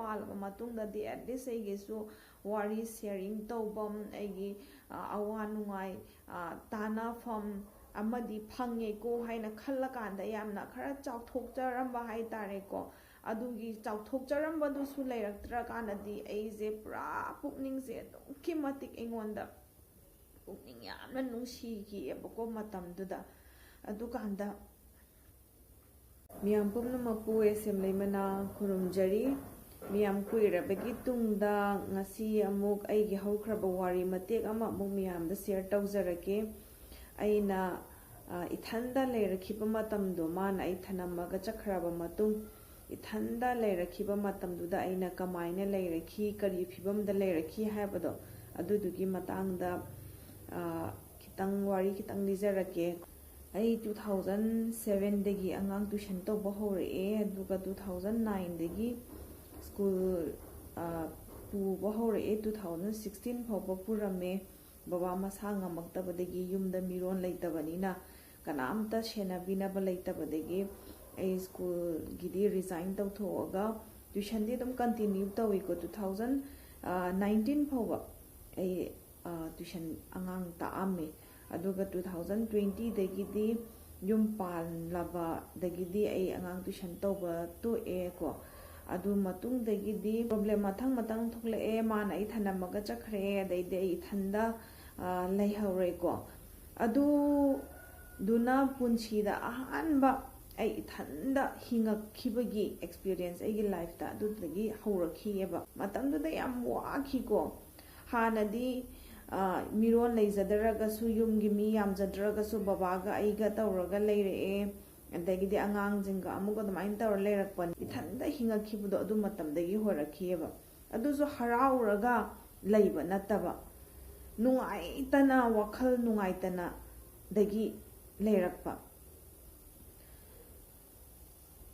ꯄꯥꯜꯂꯕ ꯃꯇꯨꯡꯗꯗꯤ ꯑꯦꯠꯂꯤꯁ ꯑꯩꯒꯤꯁꯨ ꯋꯥꯔꯤ ꯁꯦꯌꯔꯤꯡ ꯇꯧꯐꯝ ꯑꯩꯒꯤ ꯑꯋꯥ ꯅꯨꯡꯉꯥꯏ ꯇꯥꯟꯅꯐꯝ ꯑꯃꯗꯤ ꯐꯪꯉꯦꯀꯣ ꯍꯥꯏꯅ ꯈꯜꯂꯀꯥꯟꯗ ꯌꯥꯝꯅ ꯈꯔ ꯆꯥꯎꯊꯣꯛꯆꯔꯝꯕ ꯍꯥꯏꯇꯥꯔꯦꯀꯣ ꯑꯗꯨꯒꯤ ꯆꯥꯎꯊꯣꯛꯆꯔꯝꯕꯗꯨꯁꯨ ꯂꯩꯔꯛꯇ꯭ꯔꯀꯥꯟꯗꯗꯤ ꯑꯩꯁꯦ ꯄꯨꯔꯥ ꯄꯨꯛꯅꯤꯡꯁꯦ ꯑꯗꯨꯛꯀꯤ ꯃꯇꯤꯛ ꯑꯩꯉꯣꯟꯗ ꯄꯨꯛꯅꯤꯡ ꯌꯥꯝꯅ ꯅꯨꯡꯁꯤꯈꯤꯑꯕꯀꯣ ꯃꯇꯝꯗꯨꯗ ꯑꯗꯨꯀꯥꯟꯗ ꯃꯤꯌꯥꯝ ꯄꯨꯝꯅꯃꯛꯄꯨ ꯑꯦꯁꯦꯝꯕ꯭ꯂꯤ ꯃꯅꯥ ꯈꯨꯔꯨꯝꯖꯔꯤ ꯃꯤꯌꯥꯝ ꯀꯨꯏꯔꯕꯒꯤ ꯇꯨꯡꯗ ꯉꯁꯤ ꯑꯃꯨꯛ ꯑꯩꯒꯤ ꯍꯧꯈ꯭ꯔꯕ ꯋꯥꯔꯤ ꯃꯇꯦꯛ ꯑꯃ ꯑꯃꯨꯛ ꯃꯤꯌꯥꯝꯗ ꯁꯤꯌꯔ ꯇꯧꯖꯔꯛꯀꯦ ꯑꯩꯅ ꯏꯊꯟꯗ ꯂꯩꯔꯛꯈꯤꯕ ꯃꯇꯝꯗꯣ ꯃꯥꯅ ꯑꯩ ꯊꯅꯝꯃꯒ ꯆꯠꯈ꯭ꯔꯕ ꯃꯇꯨꯡ ꯏꯊꯟꯗ ꯂꯩꯔꯛꯈꯤꯕ ꯃꯇꯝꯗꯨꯗ ꯑꯩꯅ ꯀꯃꯥꯏꯅ ꯂꯩꯔꯛꯈꯤ ꯀꯔꯤ ꯐꯤꯕꯝꯗ ꯂꯩꯔꯛꯈꯤ ꯍꯥꯏꯕꯗꯣ ꯑꯗꯨꯗꯨꯒꯤ ꯃꯇꯥꯡꯗ ꯈꯤꯇꯪ ꯋꯥꯔꯤ ꯈꯤꯇꯪ ꯂꯤꯖꯔꯛꯀꯦ ꯑꯩ 2007ꯗꯒꯤ ꯑꯉꯥꯡ ꯇ꯭ꯌꯨꯁꯟ ꯇꯧꯕ ꯍꯧꯔꯛꯑꯦ ꯑꯗꯨꯒ 2009ꯗꯒꯤ ꯁ꯭ꯀꯨꯜ ꯄꯨꯕ ꯍꯧꯔꯛꯑꯦ 2016 ꯐꯥꯎꯕ ꯄꯨꯔꯝꯃꯦ ꯕꯕꯥ ꯃꯁꯥ ꯉꯝꯃꯛꯇꯕꯗꯒꯤ ꯌꯨꯝꯗ ꯃꯤꯔꯣꯟ ꯂꯩꯇꯕꯅꯤꯅ ꯀꯅꯥꯝꯇ ꯁꯦꯟꯅꯕꯤꯅꯕ ꯂꯩꯇꯕꯗꯒꯤ ꯑꯩ ꯁ꯭ꯀꯨꯜꯒꯤꯗꯤ ꯔꯤꯖꯥꯏꯟ ꯇꯧꯊꯣꯛꯑꯒ ꯇ꯭ꯌꯨꯁꯟꯗꯤ ꯑꯗꯨꯝ ꯀꯟꯇꯤꯅ꯭ꯌꯨ ꯇꯧꯋꯤꯀꯣ 2019 ꯐꯥꯎꯕ ꯑꯩ ꯇ꯭ꯌꯨꯁꯟ ꯑꯉꯥꯡ ꯇꯥꯛꯑꯝꯃꯦ ꯑꯗꯨꯒ 2020ꯗꯒꯤꯗꯤ ꯌꯨꯝ ꯄꯥꯜꯂꯕꯗꯒꯤꯗꯤ ꯑꯩ ꯑꯉꯥꯡ ꯇ꯭ꯌꯨꯁꯟ ꯇꯧꯕ ꯇꯣꯛꯑꯦꯀꯣ ꯑꯗꯨ ꯃꯇꯨꯡꯗꯒꯤꯗꯤ ꯄ꯭ꯔꯣꯕ꯭ꯂꯦꯝ ꯃꯊꯪ ꯃꯊꯪ ꯊꯣꯛꯂꯛꯑꯦ ꯃꯥꯅ ꯑꯩ ꯊꯅꯝꯃꯒ ꯆꯠꯈ꯭ꯔꯦ ꯑꯗꯩꯗꯤ ꯑꯩ ꯏꯊꯟꯗ ꯂꯩꯍꯧꯔꯦꯀꯣ ꯑꯗꯨꯗꯨꯅ ꯄꯨꯟꯁꯤꯗ ꯑꯍꯥꯟꯕ ꯑꯩ ꯏꯊꯟꯗ ꯍꯤꯡꯉꯛꯈꯤꯕꯒꯤ ꯑꯦꯛꯁꯄꯤꯔꯤꯌꯦꯟꯁ ꯑꯩꯒꯤ ꯂꯥꯏꯐꯇ ꯑꯗꯨꯗꯒꯤ ꯍꯧꯔꯛꯈꯤꯑꯕ ꯃꯇꯝꯗꯨꯗ ꯌꯥꯝ ꯋꯥꯈꯤꯀꯣ ꯍꯥꯟꯅꯗꯤ ꯃꯤꯔꯣꯟ ꯂꯩꯖꯗ꯭ꯔꯒꯁꯨ ꯌꯨꯝꯒꯤ ꯃꯤ ꯌꯥꯝꯖꯗ꯭ꯔꯒꯁꯨ ꯕꯕꯥꯒ ꯑꯩꯒ ꯇꯧꯔꯒ ꯂꯩꯔꯛꯑꯦ ꯑꯗꯒꯤꯗꯤ ꯑꯉꯥꯡꯁꯤꯡꯒ ꯑꯃꯨꯛ ꯑꯗꯨꯃꯥꯏꯅ ꯇꯧꯔ ꯂꯩꯔꯛꯄꯅꯤ ꯏꯊꯟꯇ ꯍꯤꯡꯉꯛꯈꯤꯕꯗꯣ ꯑꯗꯨ ꯃꯇꯝꯗꯒꯤ ꯍꯧꯔꯛꯈꯤꯑꯕ ꯑꯗꯨꯁꯨ ꯍꯔꯥꯎꯔꯒ ꯂꯩꯕ ꯅꯠꯇꯕ ꯅꯨꯡꯉꯥꯏꯇꯅ ꯋꯥꯈꯜ ꯅꯨꯡꯉꯥꯏꯇꯅ ꯗꯒꯤ ꯂꯩꯔꯛꯄ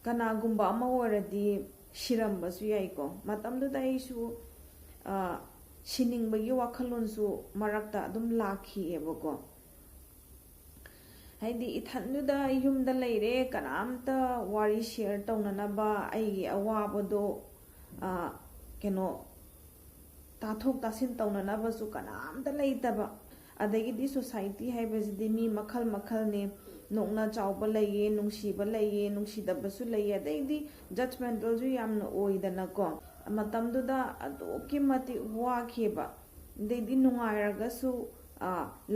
ꯀꯅꯥꯒꯨꯝꯕ ꯑꯃ ꯑꯣꯏꯔꯗꯤ ꯁꯤꯔꯝꯕꯁꯨ ꯌꯥꯏꯀꯣ ꯃꯇꯝꯗꯨꯗ ꯑꯩꯁꯨ ꯁꯤꯅꯤꯡꯕꯒꯤ ꯋꯥꯈꯜꯂꯣꯟꯁꯨ ꯃꯔꯛꯇ ꯑꯗꯨꯝ ꯂꯥꯛꯈꯤꯑꯕꯀꯣ ꯍꯥꯏꯗꯤ ꯏꯊꯟꯗꯨꯗ ꯌꯨꯝꯗ ꯂꯩꯔꯦ ꯀꯅꯥꯝꯇ ꯋꯥꯔꯤ ꯁꯤꯌꯔ ꯇꯧꯅꯅꯕ ꯑꯩꯒꯤ ꯑꯋꯥꯕꯗꯣ ꯇꯥꯊꯣꯛ ꯇꯥꯁꯤꯟ ꯇꯧꯅꯅꯕꯁꯨ ꯀꯅꯥꯝꯇ ꯂꯩꯇꯕ ꯑꯗꯒꯤꯗꯤ ꯁꯣꯁꯥꯏꯇꯤ ꯍꯥꯏꯕꯁꯤꯗꯤ ꯃꯤ ꯃꯈꯜ ꯃꯈꯜꯅꯤ ꯅꯣꯛꯅ ꯆꯥꯎꯕ ꯂꯩꯌꯦ ꯅꯨꯡꯁꯤꯕ ꯂꯩꯌꯦ ꯅꯨꯡꯁꯤꯗꯕꯁꯨ ꯂꯩꯌꯦ ꯑꯗꯩꯗꯤ ꯖꯠꯖꯃꯦꯟꯇꯦꯜꯁꯨ ꯌꯥꯝꯅ ꯑꯣꯏꯗꯅꯀꯣ ꯑꯃꯇꯝꯗꯨꯗ ꯑꯗꯨꯛꯀꯤ ꯃꯇꯤꯛ ꯋꯥꯈꯤꯕ ꯑꯗꯩꯗꯤ ꯅꯨꯡꯉꯥꯏꯔꯒꯁꯨ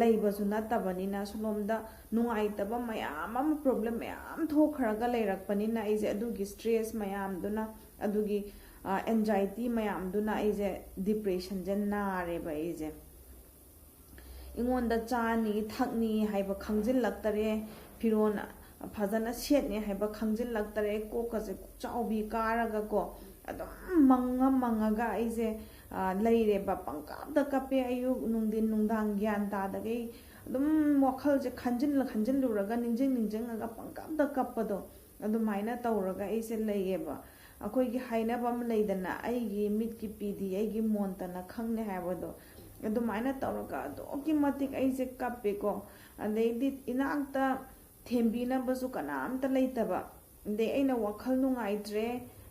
ꯂꯩꯕꯁꯨ ꯅꯠꯇꯕꯅꯤꯅ ꯁꯣꯝꯗ ꯅꯨꯡꯉꯥꯏꯇꯕ ꯃꯌꯥꯝ ꯑꯃ ꯄ꯭ꯔꯣꯕ꯭ꯂꯦꯝ ꯃꯌꯥꯝ ꯊꯣꯛꯈ꯭ꯔꯒ ꯂꯩꯔꯛꯄꯅꯤꯅ ꯑꯩꯁꯦ ꯑꯗꯨꯒꯤ ꯁ꯭ꯇ꯭ꯔꯦꯁ ꯃꯌꯥꯝꯗꯨꯅ ꯑꯗꯨꯒꯤ ꯑꯦꯟꯖꯥꯏꯇꯤ ꯃꯌꯥꯝꯗꯨꯅ ꯑꯩꯁꯦ ꯗꯤꯄ꯭ꯔꯦꯁꯟꯁꯦ ꯅꯥꯔꯦꯕ ꯑꯩꯁꯦ ꯑꯩꯉꯣꯟꯗ ꯆꯥꯅꯤ ꯊꯛꯅꯤ ꯍꯥꯏꯕ ꯈꯪꯖꯤꯜꯂꯛꯇꯔꯦ ꯐꯤꯔꯣꯜ ꯐꯖꯅ ꯁꯦꯠꯅꯤ ꯍꯥꯏꯕ ꯈꯪꯖꯤꯜꯂꯛꯇꯔꯦ ꯀꯣꯛꯀꯁꯦ ꯆꯥꯎꯕꯤ ꯀꯥꯔꯒꯀꯣ ꯑꯗꯨꯝ ꯃꯪꯉꯒ ꯑꯩꯁꯦ ꯂꯩꯔꯦꯕ ꯄꯪꯀꯞꯇ ꯀꯞꯄꯦ ꯑꯌꯨꯛ ꯅꯨꯡꯊꯤꯟ ꯅꯨꯡꯗꯥꯡ ꯒ꯭ꯌꯥꯟ ꯇꯥꯗꯒꯩ ꯑꯗꯨꯝ ꯋꯥꯈꯜꯁꯦ ꯈꯟꯖꯤꯜꯂꯨꯔꯒ ꯅꯤꯡꯁꯤꯡꯉꯒ ꯄꯪꯀꯞꯇ ꯀꯞꯄꯗꯣ ꯑꯗꯨꯃꯥꯏꯅ ꯇꯧꯔꯒ ꯑꯩꯁꯦ ꯂꯩꯌꯦꯕ ꯑꯩꯈꯣꯏꯒꯤ ꯍꯥꯏꯅꯕ ꯑꯃ ꯂꯩꯗꯅ ꯑꯩꯒꯤ ꯃꯤꯠꯀꯤ ꯄꯤꯗꯤ ꯑꯩꯒꯤ ꯃꯣꯟꯇꯅ ꯈꯪꯅꯦ ꯍꯥꯏꯕꯗꯣ ꯑꯗꯨꯃꯥꯏꯅ ꯇꯧꯔꯒ ꯑꯗꯨꯛꯀꯤ ꯃꯇꯤꯛ ꯑꯩꯁꯦ ꯀꯞꯄꯦꯀꯣ ꯑꯗꯩꯗꯤ ꯏꯅꯥꯛꯇ ꯊꯦꯝꯕꯤꯅꯕꯁꯨ ꯀꯅꯥꯝꯇ ꯂꯩꯇꯕ ꯑꯗꯩ ꯑꯩꯅ ꯋꯥꯈꯜ ꯅꯨꯡꯉꯥꯏꯇ꯭ꯔꯦ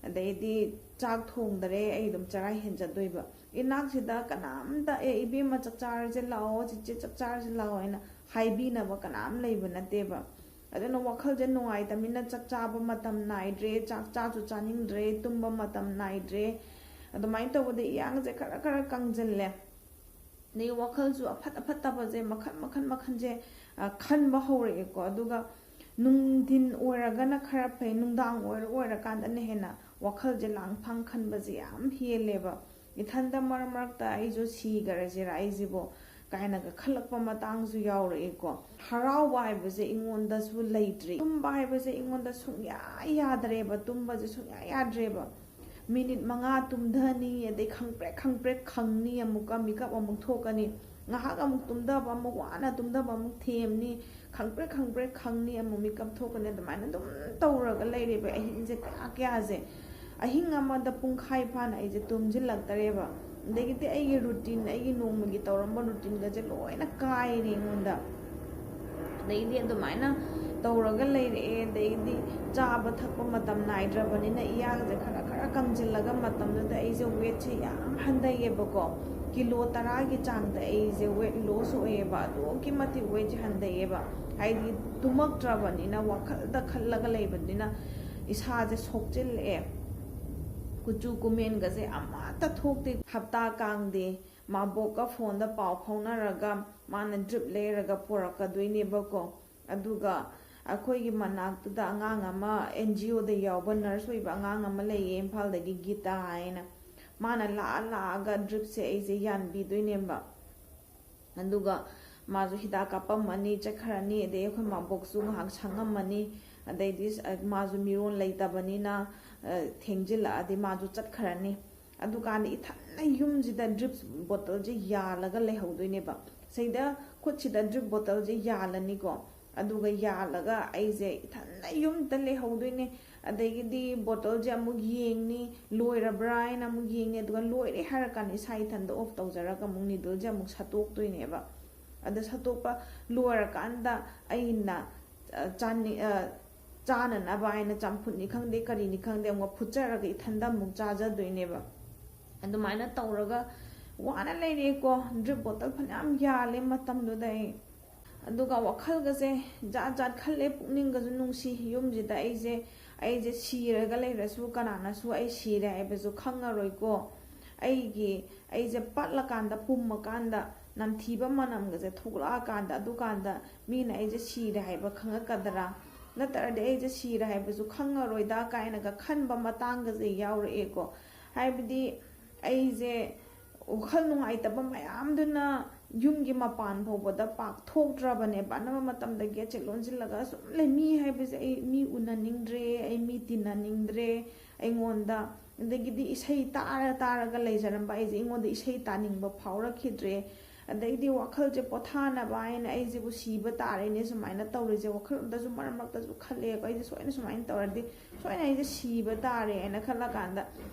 ꯑꯗꯩꯗꯤ ꯆꯥꯛ ꯊꯣꯡꯗꯔꯦ ꯑꯩ ꯑꯗꯨꯝ ꯆꯔꯥ ꯍꯦꯟꯖꯗꯣꯏꯕ ꯏꯅꯥꯛꯁꯤꯗ ꯀꯅꯥꯝꯇ ꯏꯕꯦꯝꯃ ꯆꯥꯛ ꯆꯥꯔꯁꯦ ꯂꯥꯛꯑꯣ ꯆꯤꯆꯦ ꯆꯥꯛ ꯆꯥꯔꯁꯦ ꯂꯥꯛꯑꯣ ꯍꯥꯏꯅ ꯍꯥꯏꯕꯤꯅꯕ ꯀꯅꯥꯝ ꯂꯩꯕ ꯅꯠꯇꯦꯕ ꯑꯗꯨꯅ ꯋꯥꯈꯜꯁꯦ ꯅꯨꯡꯉꯥꯏꯇꯕꯅꯤꯅ ꯆꯥꯛ ꯆꯥꯕ ꯃꯇꯝ ꯅꯥꯏꯗ꯭ꯔꯦ ꯆꯥꯁꯨ ꯆꯥꯅꯤꯡꯗ꯭ꯔꯦ ꯇꯨꯝꯕ ꯃꯇꯝ ナꯏꯗ꯭ꯔꯦ ꯑꯗꯨꯃꯥꯏꯅ ꯇꯧꯕꯗ ꯏꯌꯥꯡꯁꯦ ꯈꯔ ꯀꯪꯁꯤꯜꯂꯦ ꯑꯗꯩ ꯋꯥꯈꯜꯁꯨ ꯑꯐꯠꯇꯕꯁꯦ ꯃꯈꯟꯁꯦ ꯈꯟꯕ ꯍꯧꯔꯛꯑꯦꯀꯣ ꯑꯗꯨꯒ ꯅꯨꯡꯊꯤꯟ ꯑꯣꯏꯔꯒꯅ ꯈꯔ ꯐꯩ ꯅꯨꯡꯗꯥꯡ ꯑꯣꯏꯔꯀꯥꯟꯗꯅ ꯍꯦꯟꯅ ꯋꯥꯈꯜꯁꯦ ꯂꯥꯡꯐꯥꯡ ꯈꯟꯕꯁꯦ ꯌꯥꯝ ꯍꯦꯜꯂꯦꯕ ꯏꯊꯟꯇ ꯃꯔꯛꯇ ꯑꯩꯁꯨ ꯁꯤꯈꯔꯁꯤꯔ ꯑꯩꯁꯤꯕꯨ ꯀꯥꯏꯅꯒ ꯈꯜꯂꯛꯄ ꯃꯇꯥꯡꯁꯨ ꯌꯥꯎꯔꯛꯑꯦꯀꯣ ꯍꯔꯥꯎꯕ ꯍꯥꯏꯕꯁꯦ ꯑꯩꯉꯣꯟꯗꯁꯨ ꯂꯩꯇ꯭ꯔꯤ ꯇꯨꯝꯕ ꯍꯥꯏꯕꯁꯦ ꯑꯩꯉꯣꯟda ꯁꯨꯡꯌꯥ ꯌꯥꯗ꯭ꯔꯦꯕ ꯇꯨꯝꯕꯁꯦ ꯁꯨꯡꯌꯥ ꯌꯥꯗ꯭ꯔꯦꯕ ꯃꯤꯅꯤꯠ 5 ꯇꯨꯝꯊꯅꯤ ꯑꯗꯩ ꯈꯪꯄ꯭ꯔꯦꯛ ꯈꯪꯅꯤ ꯑꯃꯨꯛꯀ ꯃꯤꯀꯞ ꯑꯃꯨꯛ ꯊꯣꯛꯀꯅꯤ ꯉꯥꯏꯍꯥꯛ ꯑꯃꯨꯛ ꯇꯨꯝꯊꯕ ꯑꯃꯨꯛ ꯋꯥꯅ ꯇꯨꯝꯊꯕ ꯑꯃꯨꯛ ꯊꯦꯝꯅꯤ ꯈꯪꯄ꯭ꯔꯦꯛ ꯈꯪꯅꯤ ꯑꯃꯨꯛ ꯃꯤꯀꯞ ꯊꯣꯛꯀꯅꯤ ꯑꯗꯨꯃꯥꯏꯅ ꯑꯗꯨꯝ ꯇꯧꯔꯒ ꯂꯩꯔꯦꯕ ꯑꯍꯤꯡꯁꯦ ꯀꯌꯥꯁꯦ ꯑꯍꯤꯡ ꯑꯃꯗ ꯄꯨꯡꯈꯥꯏ ꯐꯥꯅ ꯑꯩꯁꯦ ꯇꯨꯝꯁꯤꯜꯂꯛꯇꯔꯦꯕ ꯑꯗꯒꯤꯗꯤ ꯑꯩꯒꯤ ꯔꯨꯇꯤꯟ ꯑꯩꯒꯤ ꯅꯣꯡꯃꯒꯤ ꯇꯧꯔꯝꯕ ꯔꯨꯇꯤꯟꯒꯁꯦ ꯂꯣꯏꯅ ꯀꯥꯏꯔꯦ ꯑꯩꯉꯣꯟꯗ ꯑꯗꯩꯗꯤ ꯑꯗꯨꯃꯥꯏꯅ ꯇꯧꯔꯒ ꯂꯩꯔꯛꯑꯦ ꯑꯗꯩꯗꯤ ꯆꯥꯕ ꯊꯛꯄ ꯃꯇꯝ ꯅꯥꯏꯗ꯭ꯔꯕꯅꯤꯅ ꯏꯌꯥꯒꯁꯦ ꯈꯔ ꯈꯔ ꯀꯪꯁꯤꯜꯂꯒ ꯃꯇꯝꯗꯨꯗ ꯑꯩꯁꯦ ꯋꯦꯠꯁꯦ ꯌꯥꯝ ꯍꯟꯊꯩꯌꯦꯕꯀꯣ ꯀꯤꯂꯣ 10ꯒꯤ ꯆꯥꯡꯗ ꯑꯩꯁꯦ ꯋꯦꯠ ꯂꯣꯁ ꯑꯣꯏꯌꯦꯕ ꯑꯗꯨꯛꯀꯤ ꯃꯇꯤꯛ ꯋꯦꯠꯁꯦ ꯍꯟꯊꯩꯌꯦꯕ ꯍꯥꯏꯗꯤ ꯇꯨꯝꯃꯛꯇ꯭ꯔꯕꯅꯤꯅ ꯋꯥꯈꯜꯗ ꯈꯜꯂꯒ ꯂꯩꯕꯅꯤꯅ ꯏꯁꯥꯁꯦ ꯁꯣꯛꯆꯤꯜꯂꯛꯑꯦ ꯀꯨꯆꯨ ꯀꯨꯃꯦꯟꯒꯁꯦ ꯑꯃꯠꯇ ꯊꯣꯛꯇꯦ ꯍꯞꯇꯥ ꯀꯥꯡꯗꯦ ꯃꯥꯕꯣꯛꯀ ꯐꯣꯟꯗ ꯄꯥꯎ ꯐꯥꯎꯅꯔꯒ ꯃꯥꯅ ꯗ꯭ꯔꯤꯞ ꯂꯩꯔꯒ ꯄꯨꯔꯛꯀꯗꯣꯏꯅꯦꯕꯀꯣ ꯑꯗꯨꯒ ꯑꯩꯈꯣꯏꯒꯤ ꯃꯅꯥꯛꯇꯨꯗ ꯑꯉꯥꯡ ꯑꯃ NGOꯗ ꯌꯥꯎꯕ ꯅꯔꯁ ꯑꯣꯏꯕ ꯑꯉꯥꯡ ꯑꯃ ꯂꯩꯌꯦ ꯏꯝꯐꯥꯜꯗꯒꯤ ꯒꯤꯇꯥ ꯍꯥꯏꯅ ꯃꯥꯅ ꯂꯥꯛꯑꯒ ꯗ꯭ꯔꯤꯞꯁꯦ ꯑꯩꯁꯦ ꯌꯥꯟꯕꯤꯗꯣꯏꯅꯦꯕ ꯑꯗꯨꯒ ꯃꯥꯁꯨ ꯍꯤꯗꯥꯛ ꯀꯥꯞꯄꯝꯃꯅꯤ ꯆꯠꯈ꯭ꯔꯅꯤ ꯑꯗꯩ ꯑꯩꯈꯣꯏ ꯃꯥꯕꯣꯛꯁꯨ ꯉꯥꯏꯍꯥꯛ ꯁꯪꯉꯝꯃꯅꯤ ꯑꯗꯩꯗꯤ ꯃꯥꯁꯨ ꯃꯤꯔꯣꯟ ꯂꯩꯇꯕꯅꯤꯅ ꯊꯦꯡꯖꯤꯜꯂꯛꯑꯗꯤ ꯃꯥꯁꯨ ꯆꯠꯈ꯭ꯔꯅꯤ ꯑꯗꯨꯀꯥꯟꯗ ꯏꯊꯟꯅ ꯌꯨꯝꯁꯤꯗ ꯗ꯭ꯔꯤꯞ ꯕꯣꯇꯜꯁꯦ ꯌꯥꯜꯂꯒ ꯂꯩꯍꯧꯗꯣꯏꯅꯦꯕ ꯁꯤꯗ ꯈꯨꯠꯁꯤꯗ ꯗ꯭ꯔꯤꯞ ꯕꯣꯇꯜꯁꯦ ꯌꯥꯜꯂꯅꯤꯀꯣ ꯑꯗꯨꯒ ꯌꯥꯜꯂꯒ ꯑꯩꯁꯦ ꯏꯊꯟꯅ ꯌꯨꯝꯗ ꯂꯩꯍꯧꯗꯣꯏꯅꯦ ꯑꯗꯒꯤꯗꯤ ꯕꯣꯇꯜꯁꯦ ꯑꯃꯨꯛ ꯌꯦꯡꯅꯤ ꯂꯣꯏꯔꯕ꯭ꯔꯥ ꯍꯥꯏꯅ ꯑꯃꯨꯛ ꯌꯦꯡꯅꯤ ꯑꯗꯨꯒ ꯂꯣꯏꯔꯦ ꯍꯥꯏꯔꯀꯥꯟꯗ ꯏꯁꯥ ꯏꯊꯟꯗ ꯑꯣꯐ ꯇꯧꯖꯔꯒ ꯑꯃꯨꯛ ꯅꯤꯗꯜꯁꯦ ꯑꯃꯨꯛ ꯁꯠꯇꯣꯛꯇꯣꯏꯅꯦꯕ ꯑꯗ ꯁꯠꯇꯣꯛꯄ ꯂꯣꯏꯔꯀꯥꯟꯗ ꯑꯩꯅ ꯆꯥꯅꯅꯕ ꯍꯥꯏꯅ ꯆꯝꯐꯨꯠꯅꯤ ꯈꯪꯗꯦ ꯀꯔꯤꯅꯤ ꯈꯪꯗꯦ ꯑꯃꯨꯛ ꯐꯨꯠꯆꯔꯒ ꯏꯊꯟꯗ ꯑꯃꯨꯛ ꯆꯥꯖꯗꯣꯏꯅꯦꯕ ꯑꯗꯨꯃꯥꯏꯅ ꯇꯧꯔꯒ ꯋꯥꯅ ꯂꯩꯔꯦꯀꯣ ꯗ꯭ꯔꯤꯞ ꯕꯣꯇꯜ ꯐꯅꯌꯥꯝ ꯌꯥꯜꯂꯦ ꯃꯇꯝꯗꯨꯗ ꯑꯩ ꯑꯗꯨꯒ ꯋꯥꯈꯜꯒꯁꯦ ꯖꯥꯠ ꯖꯥꯠ ꯈꯜꯂꯦ ꯄꯨꯛꯅꯤꯡꯒꯁꯨ ꯅꯨꯡꯁꯤ ꯌꯨꯝꯁꯤꯗ ꯑꯩꯁꯦ ꯁꯤꯔꯒ ꯂꯩꯔꯁꯨ ꯀꯅꯥꯅꯁꯨ ꯑꯩ ꯁꯤꯔꯦ ꯍꯥꯏꯕꯁꯨ ꯈꯪꯉꯔꯣꯏꯀꯣ ꯑꯩꯁꯦ ꯄꯠꯂꯀꯥꯟꯗ ꯄꯨꯝꯃꯀꯥꯟꯗ ꯅꯝꯊꯤꯕ ꯃꯅꯝꯒꯁꯦ ꯊꯣꯛꯂꯛꯑꯀꯥꯟꯗ ꯑꯗꯨꯀꯥꯟꯗ ꯃꯤꯅ ꯑꯩꯁꯦ ꯁꯤꯔꯦ ꯍꯥꯏꯕ ꯈꯪꯉꯛꯀꯗ꯭ꯔꯥ ꯅꯠꯇ꯭ꯔꯗꯤ ꯑꯩꯁꯦ ꯁꯤꯔꯦ ꯍꯥꯏꯕꯁꯨ ꯈꯪꯉꯔꯣꯏꯗ ꯀꯥꯏꯅꯒ ꯈꯟꯕ ꯃꯇꯥꯡꯒꯁꯦ ꯌꯥꯎꯔꯛꯑꯦꯀꯣ ꯍꯥꯏꯕꯗꯤ ꯑꯩꯁꯦ ꯋꯥꯈꯜ ꯅꯨꯡꯉꯥꯏꯇꯕ ꯃꯌꯥꯝꯗꯨꯅ ꯌꯨꯝꯒꯤ ꯃꯄꯥꯟ ꯐꯥꯎꯕꯗ ꯄꯥꯛ ꯊꯣꯛꯇ꯭ꯔꯕꯅꯦꯕ ꯑꯅꯝꯕ ꯃꯇꯝꯗ ꯒꯦꯠꯁꯦ ꯂꯣꯟꯁꯤꯜꯂꯒ ꯁꯨꯝ ꯂꯩ ꯃꯤ ꯍꯥꯏꯕꯁꯦ ꯑꯩ ꯃꯤ ꯎꯅꯅꯤꯡꯗ꯭ꯔꯦ ꯑꯩ ꯃꯤ ꯇꯤꯟꯅꯅꯤꯡꯗ꯭ꯔꯦ ꯑꯩꯉꯣꯟꯗ ꯑꯗꯒꯤꯗꯤ ꯏꯁꯩ ꯇꯥꯔꯒ ꯂꯩꯖꯔꯝꯕ ꯑꯩꯉꯣꯟꯗ ꯏꯁꯩ ꯇꯥꯅꯤꯡꯕ ꯐꯥꯎꯔꯛꯈꯤꯗ꯭ꯔꯦ ꯑꯗꯩꯗꯤ ꯋꯥꯈꯜꯁꯦ ꯄꯣꯊꯥꯅꯕ ꯍꯥꯏꯅ ꯑꯩꯁꯤꯕꯨ ꯁꯤꯕ ꯇꯥꯔꯦꯅꯦ ꯁꯨꯃꯥꯏꯅ ꯇꯧꯔꯤꯁꯦ ꯋꯥꯈꯜꯗꯁꯨ ꯃꯔꯛ ꯃꯔꯛꯇꯁꯨ ꯈꯜꯂꯦꯀꯣ ꯑꯩꯁꯦ ꯁꯣꯏꯅ ꯁꯨꯃꯥꯏꯅ ꯇꯧꯔꯗꯤ ꯁꯣꯏꯅ ꯑꯩꯁꯦ ꯁꯤꯕ ꯇꯥꯔꯦ ꯍꯥꯏꯅ ꯈꯜꯂꯀꯥꯟꯗ